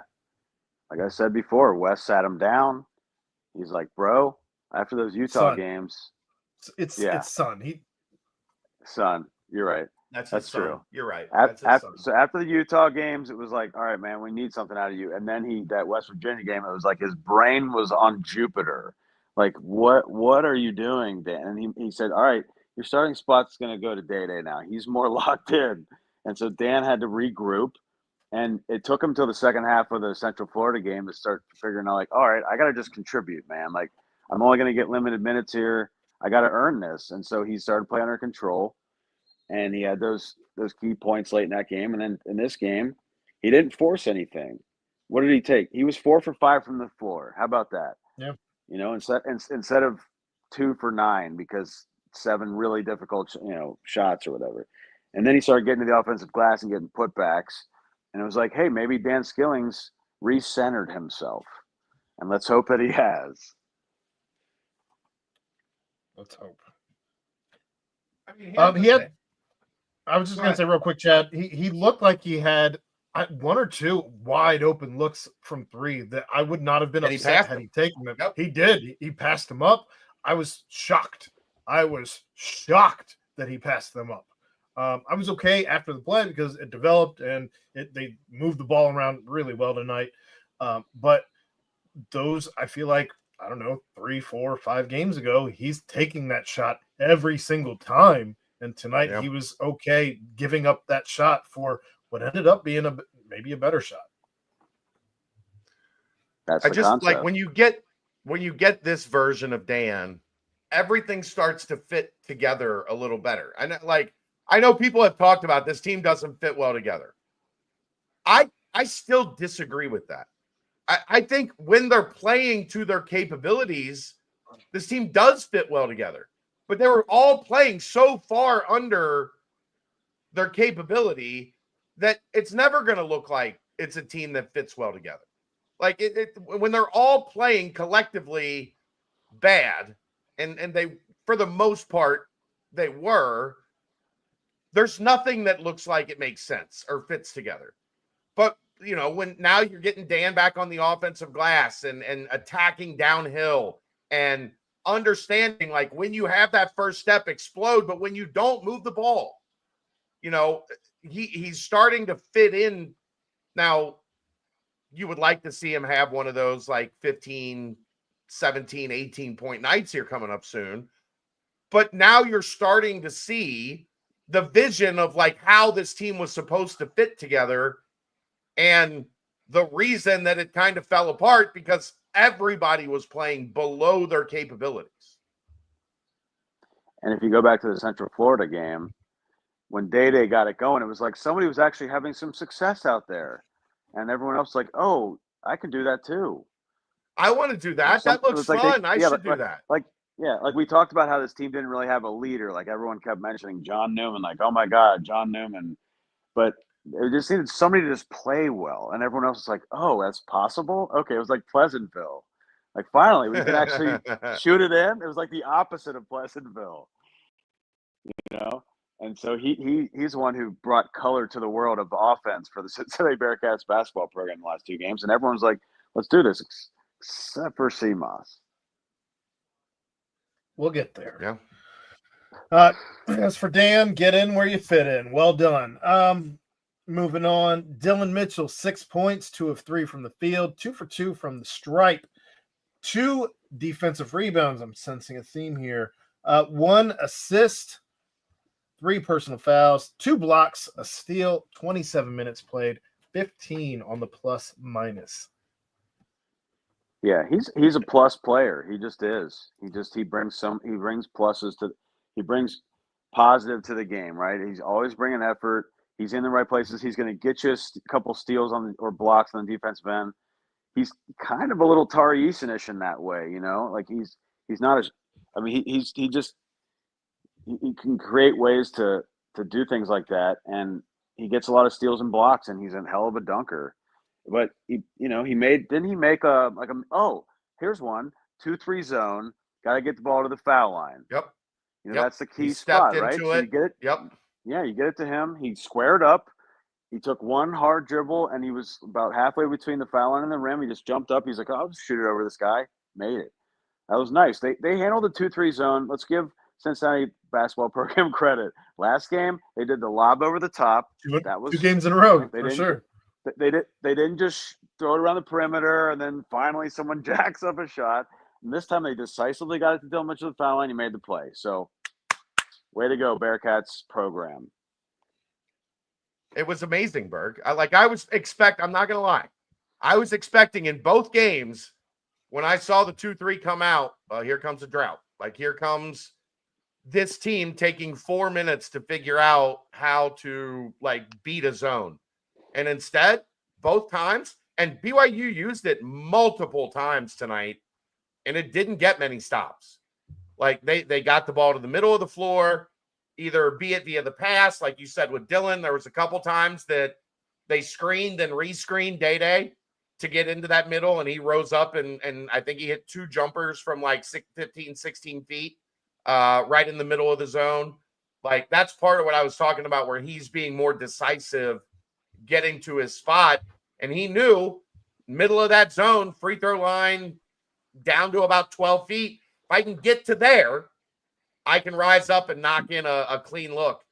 Like I said before, Wes sat him down. He's like, bro, after those Utah games. It's Son. Son, you're right. That's true. You're right. So after the Utah games, it was like, all right, man, we need something out of you. And then that West Virginia game, it was like his brain was on Jupiter. Like, what are you doing, Dan? And he said, all right, your starting spot's going to go to Day now. He's more locked in. And so Dan had to regroup. And it took him till the second half of the Central Florida game to start figuring out, like, all right, I got to just contribute, man. Like, I'm only going to get limited minutes here. I got to earn this. And so he started playing under control. And he had those key points late in that game. And then in this game, he didn't force anything. What did he take? He was 4 for 5 from the floor. How about that? Yeah. You know, instead of 2 for 9 because 7 really difficult, shots or whatever. And then he started getting to the offensive glass and getting putbacks. And it was like, hey, maybe Dan Skillings recentered himself. And let's hope that he has. Let's hope. I mean, I was just going to say real quick, Chad, he looked like he had 1 or 2 wide open looks from 3 that I would not have been upset had he taken them. Nope. He did. He passed them up. I was shocked. That he passed them up. I was okay after the play because it developed and they moved the ball around really well tonight. But those, I feel like, I don't know, 3, 4, 5 games ago, he's taking that shot every single time. And tonight he was okay giving up that shot for what ended up being maybe a better shot. That's the concept. Like when you get this version of Dan, everything starts to fit together a little better. And I know people have talked about this team doesn't fit well together. I still disagree with that. I think when they're playing to their capabilities, this team does fit well together. But they were all playing so far under their capability that it's never going to look like it's a team that fits well together. Like when they're all playing collectively bad, and they, for the most part, they were, there's nothing that looks like it makes sense or fits together. But, you know, when now you're getting Dan back on the offensive glass and attacking downhill and understanding, like, when you have that first step, explode, but when you don't, move the ball. You know, he's starting to fit in. Now, you would like to see him have one of those like 15, 17, 18-point nights here coming up soon. But now you're starting to see the vision of like how this team was supposed to fit together, and the reason that it kind of fell apart because everybody was playing below their capabilities. And if you go back to the Central Florida game, when Day got it going, it was like somebody was actually having some success out there, and everyone else was like, "Oh, I can do that too." I want to do that. That looks fun. I should do that. Like we talked about how this team didn't really have a leader. Like everyone kept mentioning John Newman, like, oh my God, John Newman. But it just needed somebody to just play well. And everyone else was like, oh, that's possible? Okay, it was like Pleasantville. Like finally, we could actually shoot it in. It was like the opposite of Pleasantville, you know? And so he's the one who brought color to the world of offense for the Cincinnati Bearcats basketball program in the last two games. And everyone's like, let's do this, except for CMOS. We'll get there. Yeah. As for Dan, get in where you fit in. Well done. Moving on. Dylan Mitchell, 6 points, 2 of 3 from the field, 2 for 2 from the stripe, 2 defensive rebounds. I'm sensing a theme here. 1 assist, 3 personal fouls, 2 blocks, a steal, 27 minutes played, 15 on the plus minus. Yeah, he's a plus player. He just is. He brings pluses he brings positive to the game, right? He's always bringing effort. He's in the right places. He's going to get you a couple steals or blocks on the defensive end. He's kind of a little Tari Eason-ish in that way, you know. Like he's not as. I mean, he can create ways to do things like that, and he gets a lot of steals and blocks, and he's a hell of a dunker. But here's one 2-3 zone. Got to get the ball to the foul line. Yep. You know, that's the key spot, right? So you get it. Yep. Yeah, you get it to him. He squared up. He took one hard dribble, and he was about halfway between the foul line and the rim. He just jumped up. He's like, "Oh, I'll just shoot it over this guy." Made it. That was nice. They handled the 2-3 zone. Let's give Cincinnati basketball program credit. Last game, they did the lob over the top. That was 2 games in a row, for sure. They didn't just throw it around the perimeter and then finally someone jacks up a shot. And this time they decisively got it to Dylan Mitchell the foul line. He made the play. So, way to go, Bearcats program. It was amazing, Berg. I'm not going to lie. I was expecting in both games when I saw the 2-3 come out, here comes a drought. Like, here comes this team taking 4 minutes to figure out how to, like, beat a zone. And instead, both times, and BYU used it multiple times tonight, and it didn't get many stops. Like, they got the ball to the middle of the floor, either be it via the pass, like you said with Dylan. There was a couple times that they screened and rescreened Day to get into that middle, and he rose up, and I think he hit 2 jumpers from like 15, 16 feet right in the middle of the zone. Like, that's part of what I was talking about, where he's being more decisive getting to his spot, and he knew middle of that zone, free throw line down to about 12 feet. If I can get to there, I can rise up and knock in a clean look.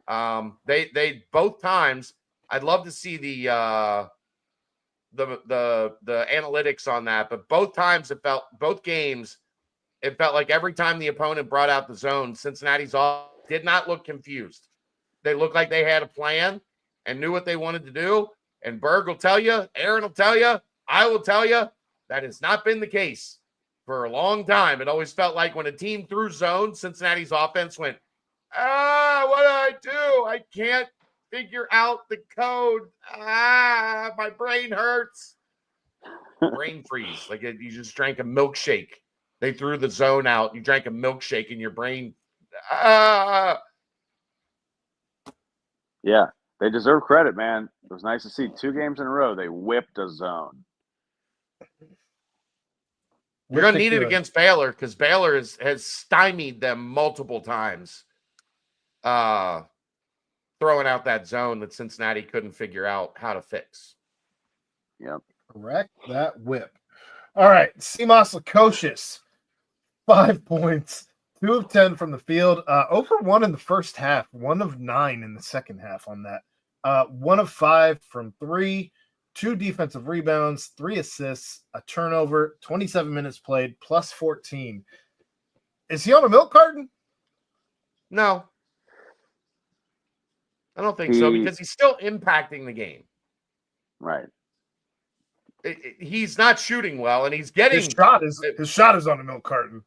They both times. I'd love to see the analytics on that, but both games it felt like every time the opponent brought out the zone, Cincinnati's all did not look confused. They looked like they had a plan and knew what they wanted to do. And Berg will tell you, Aaron will tell you, I will tell you, that has not been the case for a long time. It always felt like when a team threw zone, Cincinnati's offense went, what do I do? I can't figure out the code. My brain hurts. Brain freeze. Like you just drank a milkshake. They threw the zone out. You drank a milkshake and your brain. Yeah, they deserve credit, man. It was nice to see 2 games in a row. They whipped a zone. You're going to need it against Baylor because Baylor has stymied them multiple times, throwing out that zone that Cincinnati couldn't figure out how to fix. Yep. Correct that whip. All right, Simas Lukosius, 5 points, 2 of 10 from the field, 0 for 1 in the first half, 1 of 9 in the second half on that. 1 of 5 from 3, 2 defensive rebounds, 3 assists, a turnover, 27 minutes played, plus 14. Is he on a milk carton? No. I don't think so because he's still impacting the game. Right. He's not shooting well, and he's getting his shot is on a milk carton.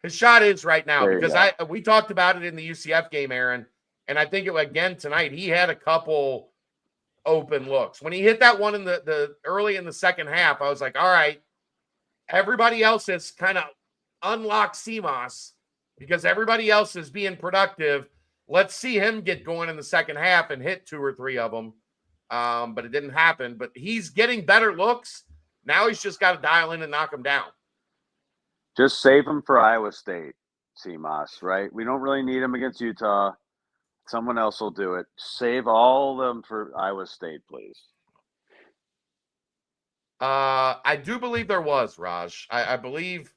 His shot is right now There because we talked about it in the UCF game, Aaron, and I think again tonight he had a couple open looks. When he hit that one in the early in the second half, I was like, all right, everybody else has kind of unlocked Simas because everybody else is being productive. Let's see him get going in the second half and hit 2 or 3 of them. But it didn't happen. But he's getting better looks. Now he's just got to dial in and knock him down. Just save him for Iowa State, Simas, right? We don't really need him against Utah. Someone else will do it. Save all of them for Iowa State, please. I do believe there was, Raj. I believe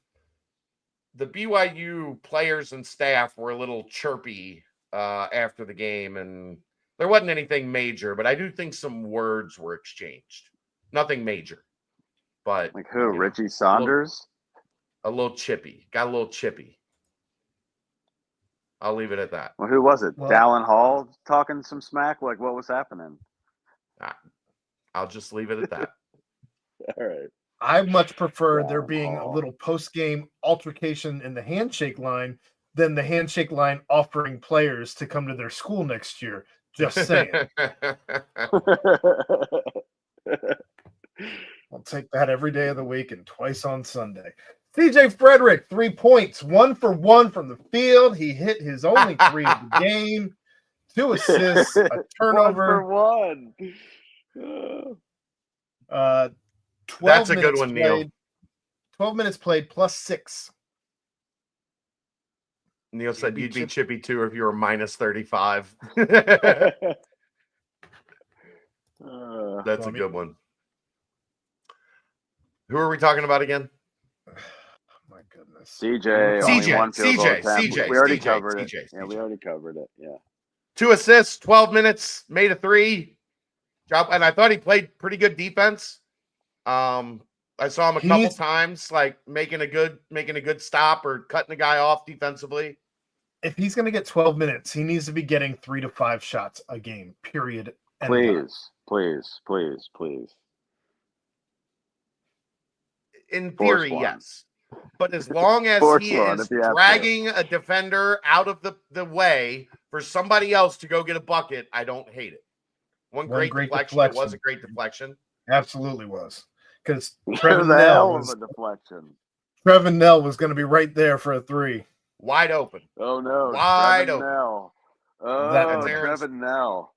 the BYU players and staff were a little chirpy after the game, and there wasn't anything major, but I do think some words were exchanged. Nothing major. But like who? Richie Saunders? A little chippy. Got a little chippy. I'll leave it at that. Well, who was it? Dallin Hall talking some smack? Like, what was happening? I'll just leave it at that. All right. I much prefer there being a little post-game altercation in the handshake line than the handshake line offering players to come to their school next year. Just saying. I'll take that every day of the week and twice on Sunday. CJ Frederick, 3 points, 1 for 1 from the field. He hit his only 3 of the game. 2 assists, a turnover. 1 for 1. 12 That's a good one, Neil. 12 minutes played plus 6. Neil said you'd be chippy too if you were minus 35. That's a good one. Who are we talking about again? My goodness. CJ. We already covered it. Yeah, we already covered it. Yeah. 2 assists, 12 minutes, made a 3. And I thought he played pretty good defense. I saw him a couple times, like making a good stop or cutting the guy off defensively. If he's going to get 12 minutes, he needs to be getting 3 to 5 shots a game, period. Please. In theory, yes. But as long as he is dragging a defender out of the way for somebody else to go get a bucket, I don't hate it. One great deflection. It was a great deflection. Absolutely was. Because Trevin Nell was a deflection. Trevin Nell was going to be right there for a 3. Wide open. Oh, no. Wide open. Nell. Oh, that's Trevin Nell.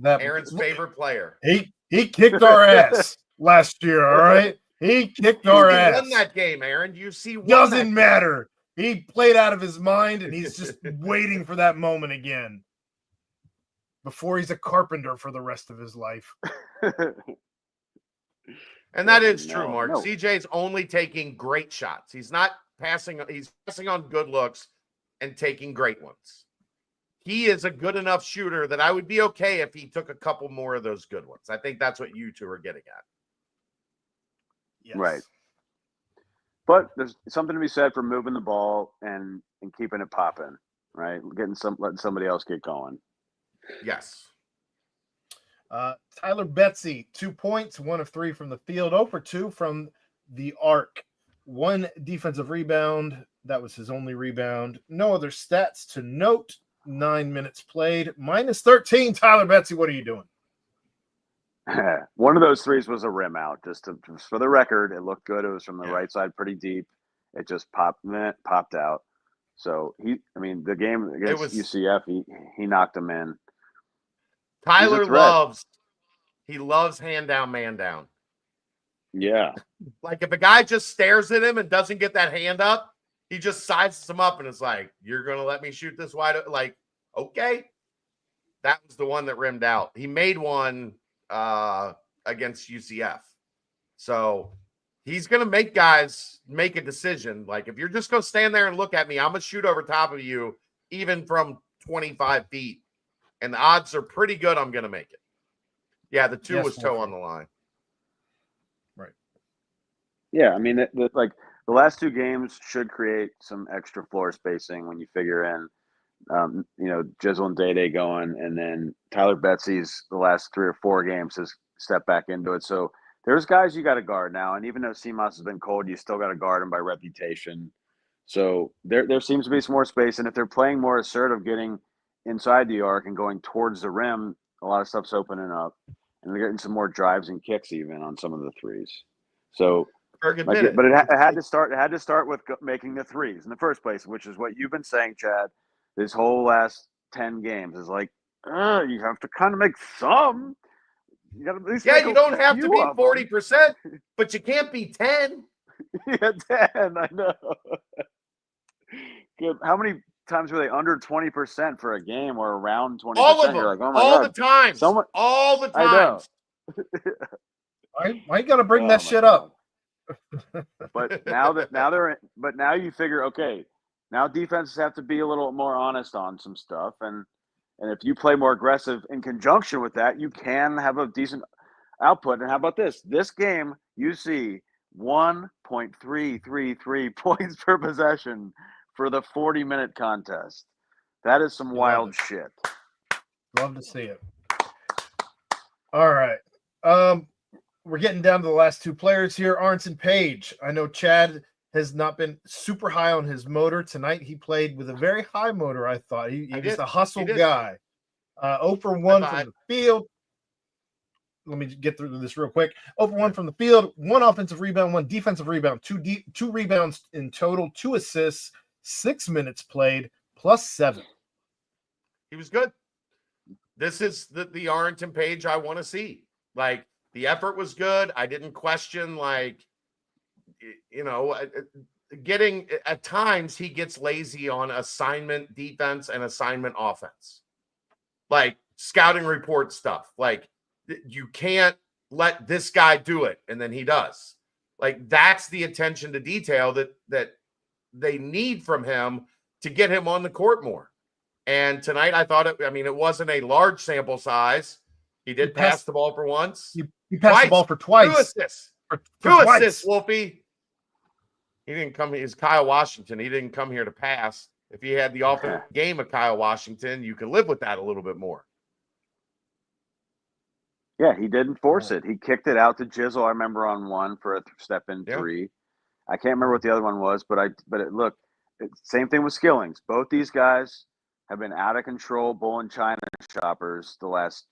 Aaron's favorite player. He kicked our ass last year, all right? He kicked our ass. Won that game, Aaron. Doesn't matter. He played out of his mind, and he's just waiting for that moment again before he's a carpenter for the rest of his life. And that is true, Mark. No. CJ's only taking great shots. He's not passing. He's passing on good looks and taking great ones. He is a good enough shooter that I would be okay if he took a couple more of those good ones. I think that's what you two are getting at. Yes. Right. But there's something to be said for moving the ball and keeping it popping, right? Letting somebody else get going. Yes. Tyler Betsy, 2 points, 1 of 3 from the field, 0 for 2 from the arc. 1 defensive rebound. That was his only rebound. No other stats to note. 9 minutes played. Minus 13. Tyler Betsy, what are you doing? One of those threes was a rim out. Just for the record, it looked good. It was from the right side, pretty deep. It just popped out. So the game against UCF, he knocked him in. Tyler threat. he loves hand down, man down. Yeah. Like if a guy just stares at him and doesn't get that hand up, he just sizes him up and is like, "You're gonna let me shoot this wide?" Like, okay. That was the one that rimmed out. He made one against UCF. So he's gonna make guys make a decision. Like if you're just gonna stand there and look at me, I'm gonna shoot over top of you, even from 25 feet. And the odds are pretty good I'm gonna make it. Yeah, the 2 was toe on the line. Right. Yeah, I mean, like the last 2 games should create some extra floor spacing when you figure in, Jizzle and Day going, and then Tyler Betsy's the last 3 or 4 games has stepped back into it. So there's guys you got to guard now, and even though CMOS has been cold, you still got to guard him by reputation. So there seems to be some more space, and if they're playing more assertive, getting inside the arc and going towards the rim, a lot of stuff's opening up, and they're getting some more drives and kicks even on some of the threes. So, but it had to start. It had to start with making the threes in the first place, which is what you've been saying, Chad. This whole last 10 games is like, you have to kind of make some. You got to at least you don't have to be 40%, but you can't be 10. Yeah, 10. I know. Good. How many times were they under 20% for a game or around 20%? All of them. You're like, oh my all God. the times. All the times. I know. I got to bring that shit up. But now you figure, okay, now defenses have to be a little more honest on some stuff, and if you play more aggressive in conjunction with that, you can have a decent output. And how about this? This game, you see 1.333 points per possession for the 40-minute contest. That is some wild shit. Love to see it. All right. We're getting down to the last 2 players here. Arnson Page. I know Chad has not been super high on his motor. Tonight he played with a very high motor, I thought. He was a hustle guy. 0 for 1 from the field. Let me get through this real quick. 0 for 1 from the field, 1 offensive rebound, 1 defensive rebound, 2 rebounds in total, 2 assists, 6 minutes played, +7. He was good. This is the Arnson Page I want to see. Like, the effort was good. I didn't question, getting at times he gets lazy on assignment defense and assignment offense, like scouting report stuff. Like, you can't let this guy do it, and then he does. Like, that's the attention to detail that they need from him to get him on the court more. And tonight I thought it wasn't a large sample size. He did pass the ball for once. He passed the ball for twice. 2 assists. Two assists, Wolfie. He didn't come. He's Kyle Washington. He didn't come here to pass. If he had the offensive game of Kyle Washington, you could live with that a little bit more. Yeah, he didn't force it. He kicked it out to Jizzle, I remember, on one for a step-in 3. I can't remember what the other one was, but same thing with Skillings. Both these guys have been out of control bull and China shoppers the last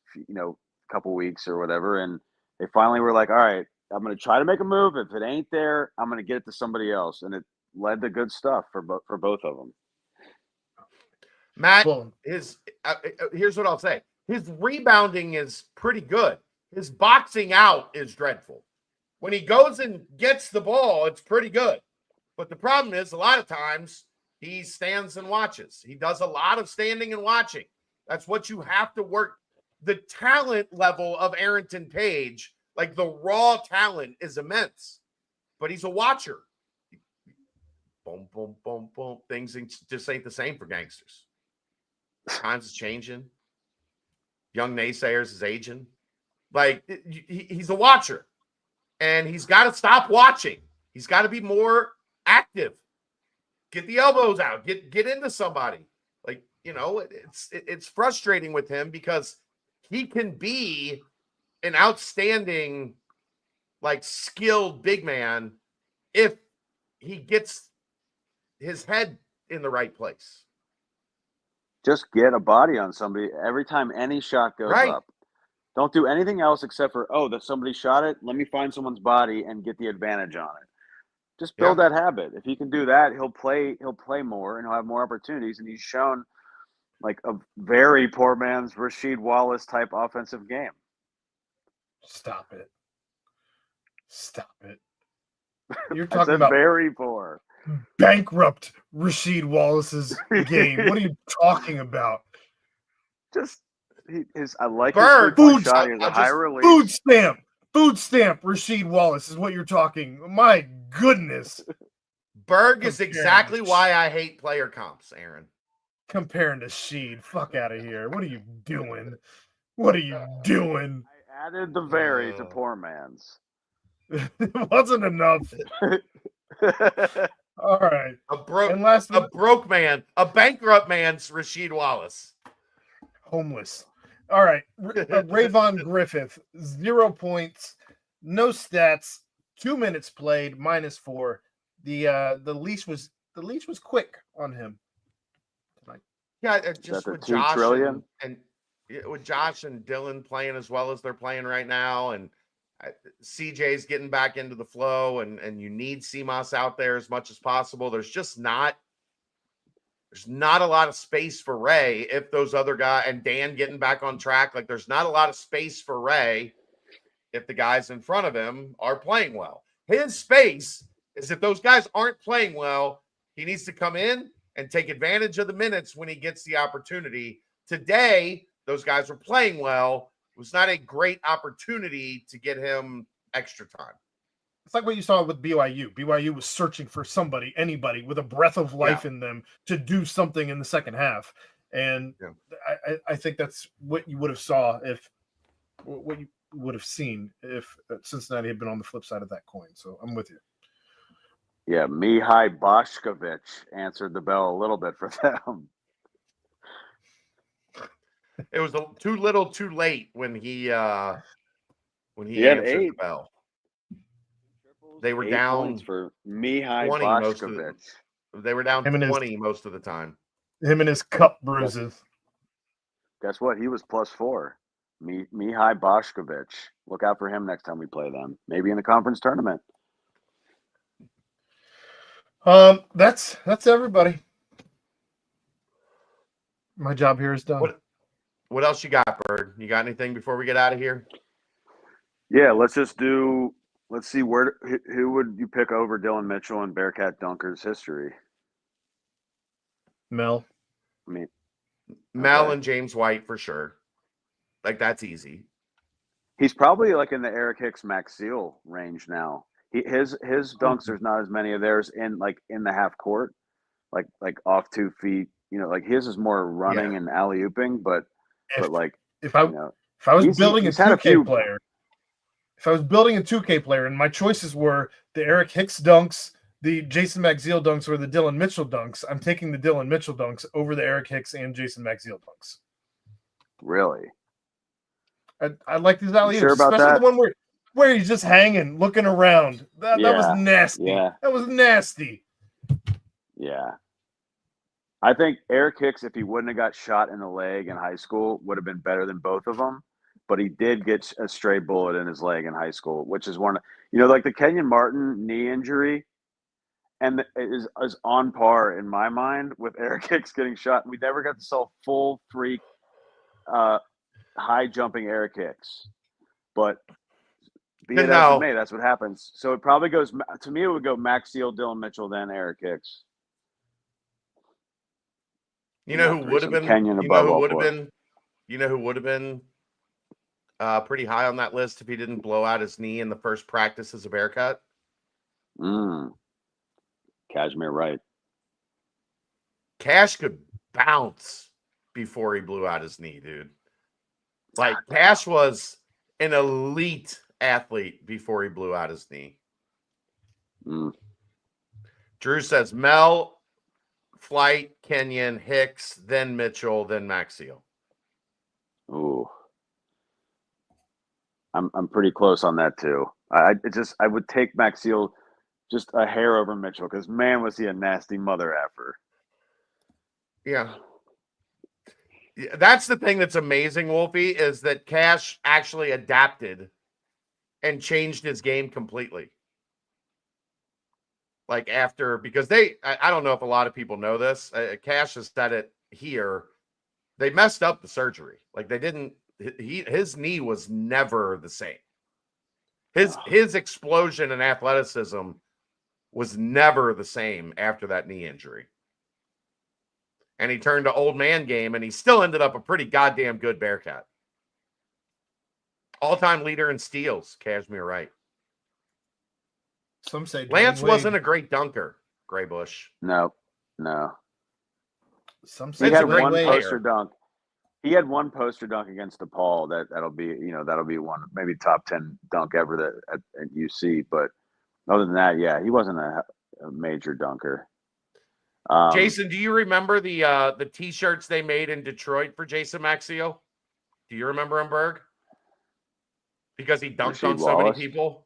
couple weeks or whatever, and they finally were like, all right, I'm going to try to make a move. If it ain't there, I'm going to get it to somebody else, and it led to good stuff for both of them. Matt, here's what I'll say. His rebounding is pretty good. His boxing out is dreadful. When he goes and gets the ball, it's pretty good. But the problem is, a lot of times, he stands and watches. He does a lot of standing and watching. That's what you have to work. The talent level of Arnson Page, like the raw talent, is immense. But he's a watcher. Boom, boom, boom, boom. Things just ain't the same for gangsters. Times is changing. Young naysayers is aging. Like, he's a watcher. And he's got to stop watching. He's got to be more active. Get the elbows out. Get into somebody. Like, it's frustrating with him because he can be an outstanding, like, skilled big man if he gets his head in the right place. Just get a body on somebody every time any shot goes up. Don't do anything else except for, that somebody shot it. Let me find someone's body and get the advantage on it. Just build that habit. If he can do that, he'll play more and he'll have more opportunities. And he's shown, like a very poor man's Rasheed Wallace type offensive game. Stop it. You're I talking said about very poor. bankrupt Rasheed Wallace's game. What are you talking about? Just I like his Berg, three-point shot. He has a high Food release. stamp Rasheed Wallace is what you're talking. My goodness. Berg is exactly why I hate player comps, Aaron. Comparing to Sheed. Fuck out of here. What are you doing? I added the very to poor man's. It wasn't enough. All right. A broke man, a bankrupt man's Rasheed Wallace. Homeless. All right. Rayvon Griffith, 0 points, no stats, 2 minutes played, -4. The leash was quick on him. Yeah, just with Josh and with Josh and Dylan playing as well as they're playing right now, and CJ's getting back into the flow, and you need CMOS out there as much as possible. There's not a lot of space for Ray if those other guys and Dan getting back on track. Like, there's not a lot of space for Ray if the guys in front of him are playing well. His space is if those guys aren't playing well, he needs to come in and take advantage of the minutes when he gets the opportunity. Today, those guys were playing well. It was not a great opportunity to get him extra time. It's like what you saw with BYU. BYU was searching for anybody with a breath of life in them to do something in the second half. And I think that's what you would have seen if Cincinnati had been on the flip side of that coin. So I'm with you. Yeah, Mihai Bošković answered the bell a little bit for them. It was too little, too late when he answered 8. the bell. They were 8 down for Mihai 20 Bošković. They were down 20 most of the time. Him and his cup bruises. Guess what? He was +4. Mihai Bošković. Look out for him next time we play them. Maybe in the conference tournament. That's everybody. My job here is done. What else you got, Bird? You got anything before we get out of here? Yeah, let's see who would you pick over Dylan Mitchell in Bearcat Dunkers history? Mel. I mean, Mel and James White for sure. Like, that's easy. He's probably like in the Eric Hicks Max Seal range now. His dunks, there's not as many of theirs in the half court, like off 2 feet. You know, like his is more running and alley ooping, but if I was building a 2K player, if I was building a 2K player, and my choices were the Eric Hicks dunks, the Jason Maxiel dunks, or the Dylan Mitchell dunks, I'm taking the Dylan Mitchell dunks over the Eric Hicks and Jason Maxiel dunks. Really? I like these alley oops, sure about especially that? the one where he's just hanging, looking around. That was nasty. Yeah. That was nasty. Yeah. I think Eric Hicks, if he wouldn't have got shot in the leg in high school, would have been better than both of them. But he did get a stray bullet in his leg in high school, which is like the Kenyon Martin knee injury, and is on par in my mind with Eric Hicks getting shot. We never got to saw full freak, high jumping Eric Hicks, but be it as it may, that's what happens. So it probably goes to me. It would go Max Seal, Dylan Mitchell, then Eric Hicks. You know who would have been? Kenyon above all four. You know who would have been pretty high on that list if he didn't blow out his knee in the first practice as a Bearcat? Cashmere Wright. Cash could bounce before he blew out his knee, dude. Like, Cash was an elite athlete before he blew out his knee. Drew says Mel, Flight, Kenyon, Hicks, then Mitchell, then Maxiel. Ooh. I'm pretty close on that too. I would take Maxiel just a hair over Mitchell because, man, was he a nasty mother effer. Yeah. That's the thing that's amazing, Wolfie, is that Cash actually adapted and changed his game completely. Like, because I don't know if a lot of people know this. Cash has said it here. They messed up the surgery. Like they didn't. His knee was never the same. His explosion in athleticism was never the same after that knee injury. And he turned to old man game, and he still ended up a pretty goddamn good Bearcat. All-time leader in steals, Cashmere Wright. Some say Lance Dwayne wasn't Wade. a great dunker, Graybush. No. Some He say had Dwayne one Wade. poster dunk. He had one poster dunk against DePaul that'll be one, maybe top 10 dunk ever at UC. But other than that, yeah, he wasn't a major dunker. Jason, do you remember the T-shirts they made in Detroit for Jason Maxio? Do you remember him, Berg? Because he dunked Rasheed on so many Wallace? people.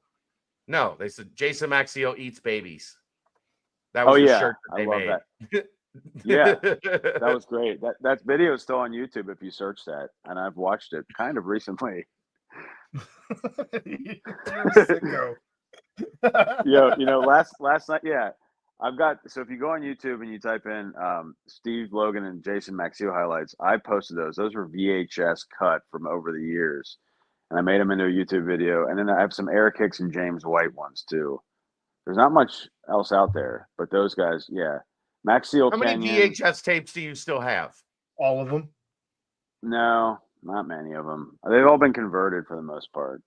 No, they said Jason Maxio eats babies. That was the shirt that they made. That. Yeah, that was great. That video is still on YouTube if you search that, and I've watched it kind of recently. You're a sicko. Last night, yeah, so if you go on YouTube and you type in Steve Logan and Jason Maxio highlights, I posted those. Those were VHS cut from over the years, and I made them into a YouTube video. And then I have some Eric Hicks and James White ones too. There's not much else out there, but those guys, yeah. Maxio How many Kenyon, VHS tapes do you still have? All of them. No, not many of them. They've all been converted for the most part.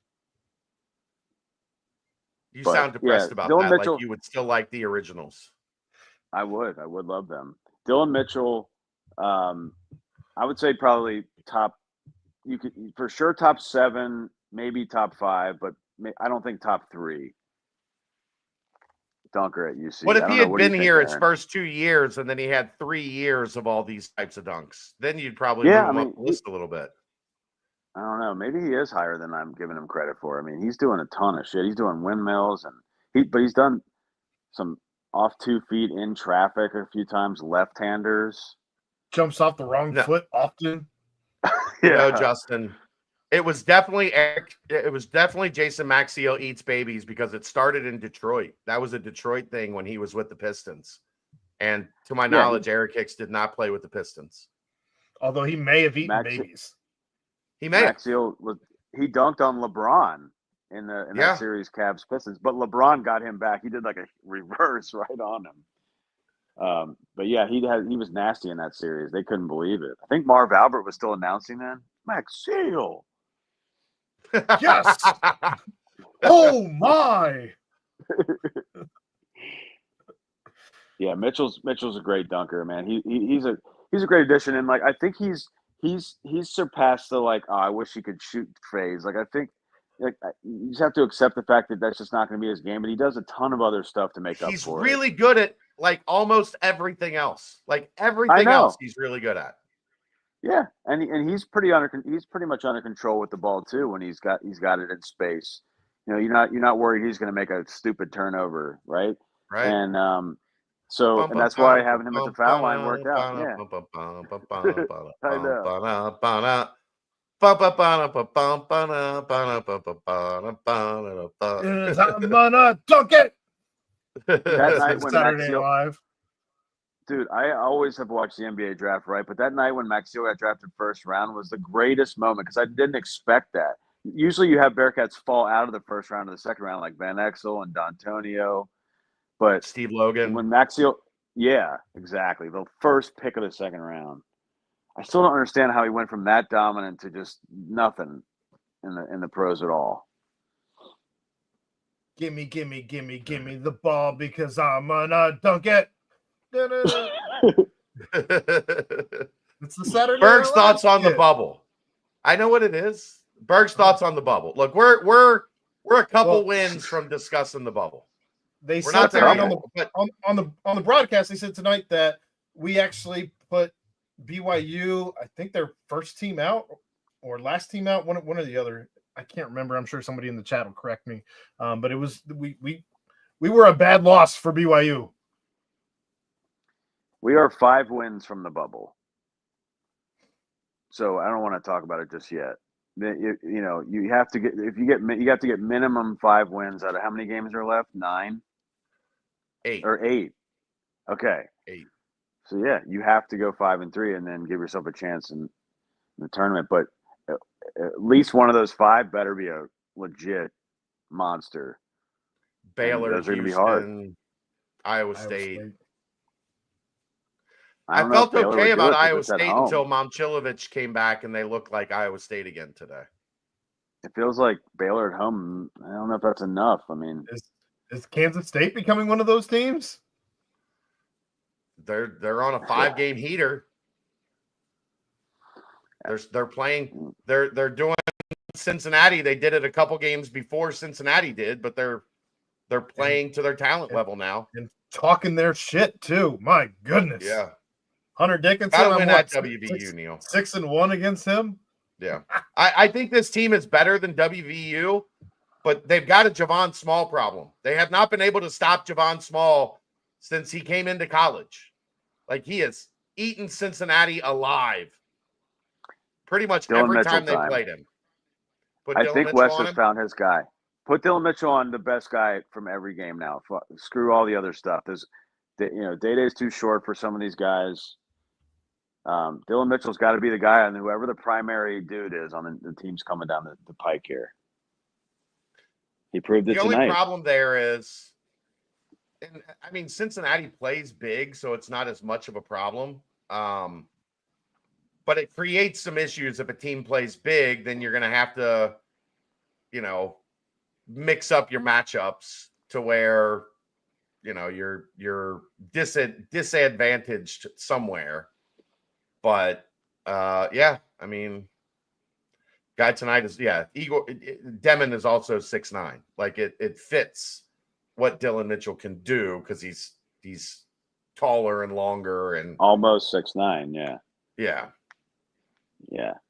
You But, sound depressed yeah, about Dylan that. Mitchell- Like you would still like the originals. I would love them. Dylan Mitchell, I would say probably top. You could for sure top 7, maybe top 5, but I don't think top 3. Dunker at UC. What if he had been here his Aaron? first 2 years and then he had 3 years of all these types of dunks? Then you'd probably move him up the list a little bit. I don't know. Maybe he is higher than I'm giving him credit for. I mean, he's doing a ton of shit. He's doing windmills but he's done some off 2 feet in traffic a few times, left-handers. Jumps off the wrong foot often. No, Justin. It was definitely Eric. It was definitely Jason Maxio eats babies because it started in Detroit. That was a Detroit thing when he was with the Pistons. And to my knowledge, Eric Hicks did not play with the Pistons. Although he may have eaten babies. He may have. Maxio he dunked on LeBron in that series, Cavs Pistons, but LeBron got him back. He did like a reverse right on him. But yeah, he was nasty in that series. They couldn't believe it. I think Marv Albert was still announcing then. Maxio. Yes. Oh my. Yeah, Mitchell's a great dunker, man. He's a great addition, and like I think he's surpassed the I wish he could shoot phase. Like I think you just have to accept the fact that that's just not going to be his game. But he does a ton of other stuff to make up for it. He's really good at almost everything else. Like everything else, he's really good at. Yeah, and he's pretty much under control with the ball too when he's got it in space. You know, you're not worried he's going to make a stupid turnover, right? Right. And and that's why having him at the foul line worked out. Yeah, I know. I'm gonna dunk it. That night when Saturday Maxio, Live. dude, I always have watched the NBA draft, right? But that night when Maxio got drafted first round was the greatest moment because I didn't expect that. Usually you have Bearcats fall out of the first round to the second round, like Van Exel and D'Antonio. But Steve Logan. When Maxio, yeah, exactly. The first pick of the second round. I still don't understand how he went from that dominant to just nothing in the pros at all. Gimme the ball because I'm gonna dunk it. It's the Saturday. Berg's thoughts on the bubble. I know what it is. Berg's thoughts on the bubble. Look, we're a couple wins from discussing the bubble. They we're said not on the broadcast. They said tonight that we actually put BYU, I think their first team out or last team out, one or the other. I can't remember. I'm sure somebody in the chat will correct me. But it was we were a bad loss for BYU. We are 5 wins from the bubble. So I don't want to talk about it just yet. You have to get minimum 5 wins out of how many games are left? 9? 8. Or 8. Okay. 8. So yeah, you have to go 5-3 and then give yourself a chance in the tournament. But at least one of those 5 better be a legit monster. Baylor, those are going to be hard. Houston, Iowa State. I don't know if felt Baylor would okay do about it 'cause Iowa it's at State home. until Momcilovic came back and they looked like Iowa State again today. It feels like Baylor at home. I don't know if that's enough. I mean, is Kansas State becoming one of those teams? They're on a 5-game heater. They're playing. They're doing Cincinnati. They did it a couple games before Cincinnati did, but they're playing to their talent level now and talking their shit too. My goodness. Yeah. Hunter Dickinson. Gotta win at WVU, Neil. 6-1 against him. Yeah. I think this team is better than WVU, but they've got a Javon Small problem. They have not been able to stop Javon Small since he came into college. Like, he has eaten Cincinnati alive pretty much every time they played him. I think Wes has found his guy. Put Dylan Mitchell on the best guy from every game now. Screw all the other stuff. Day-Day's too short for some of these guys. Dylan Mitchell's got to be the guy, and whoever the primary dude is on the team's coming down the pike here. He proved it tonight. The only problem there is, and I mean, Cincinnati plays big, so it's not as much of a problem. But it creates some issues if a team plays big. Then you're going to have to, mix up your matchups to where, you're disadvantaged somewhere. But I mean, guy tonight is Igor Demon is also 6'9". Like it fits what Dylan Mitchell can do because he's taller and longer and almost 6'9". Yeah.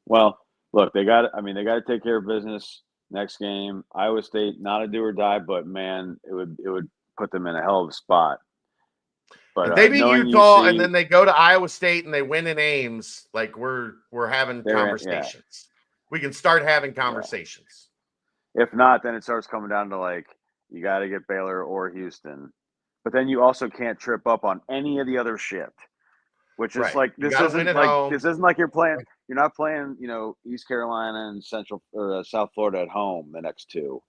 Well, look, they got to take care of business next game. Iowa State, not a do or die, but man, it would put them in a hell of a spot. But if they beat Utah and then they go to Iowa State and they win in Ames, like we're having conversations. We can start having conversations. Yeah. If not, then it starts coming down to like you got to get Baylor or Houston, but then you also can't trip up on any of the other shit. Which is like this isn't like you're playing. You're not playing, East Carolina and Central or South Florida at home the next 2.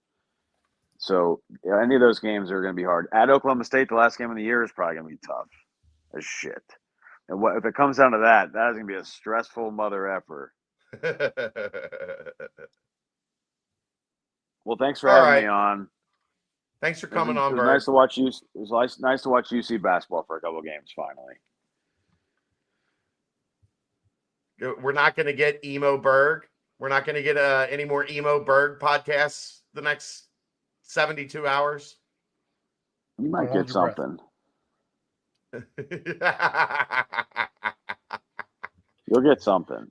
So any of those games are going to be hard. At Oklahoma State, the last game of the year is probably going to be tough as shit. And if it comes down to that is going to be a stressful mother effer. Well, thanks for having me on. Thanks for coming on, It was nice to watch you. It was nice to watch UC basketball for a couple of games finally. We're not going to get Emo Berg. We're not going to get any more Emo Berg podcasts the next 72 hours. You might get something. You'll get something.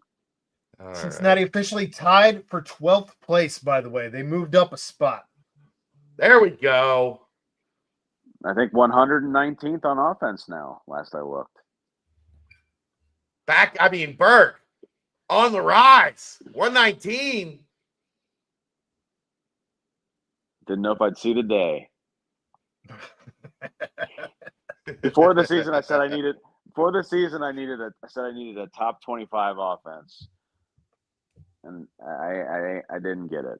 Cincinnati officially tied for 12th place, by the way. They moved up a spot. There we go. I think 119th on offense now, last I looked. Berg on the rise. 119. Didn't know if I'd see the day. Before the season, I said I needed a top 25 offense, and I didn't get it.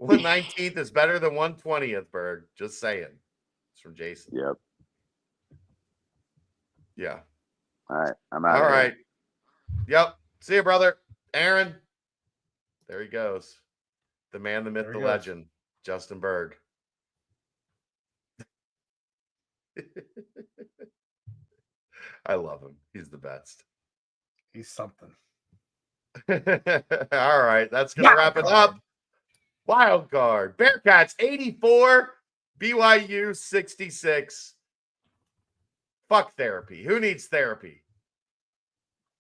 119th is better than 120th, Berg. Just saying. It's from Jason. Yep. Yeah. All right. I'm out. All right. Yep. See you, brother. Aaron. There he goes. The man, the myth, the legend, Justin Berg. I love him. He's the best. He's something. All right. That's going to wrap it up. Wild card. Bearcats 84, BYU 66. Fuck therapy. Who needs therapy?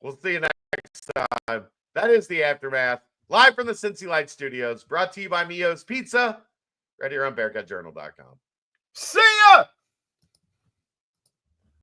We'll see you next time. That is the Aftermath. Live from the Cincy Light Studios. Brought to you by Mio's Pizza. Right here on BearcatJournal.com. See ya!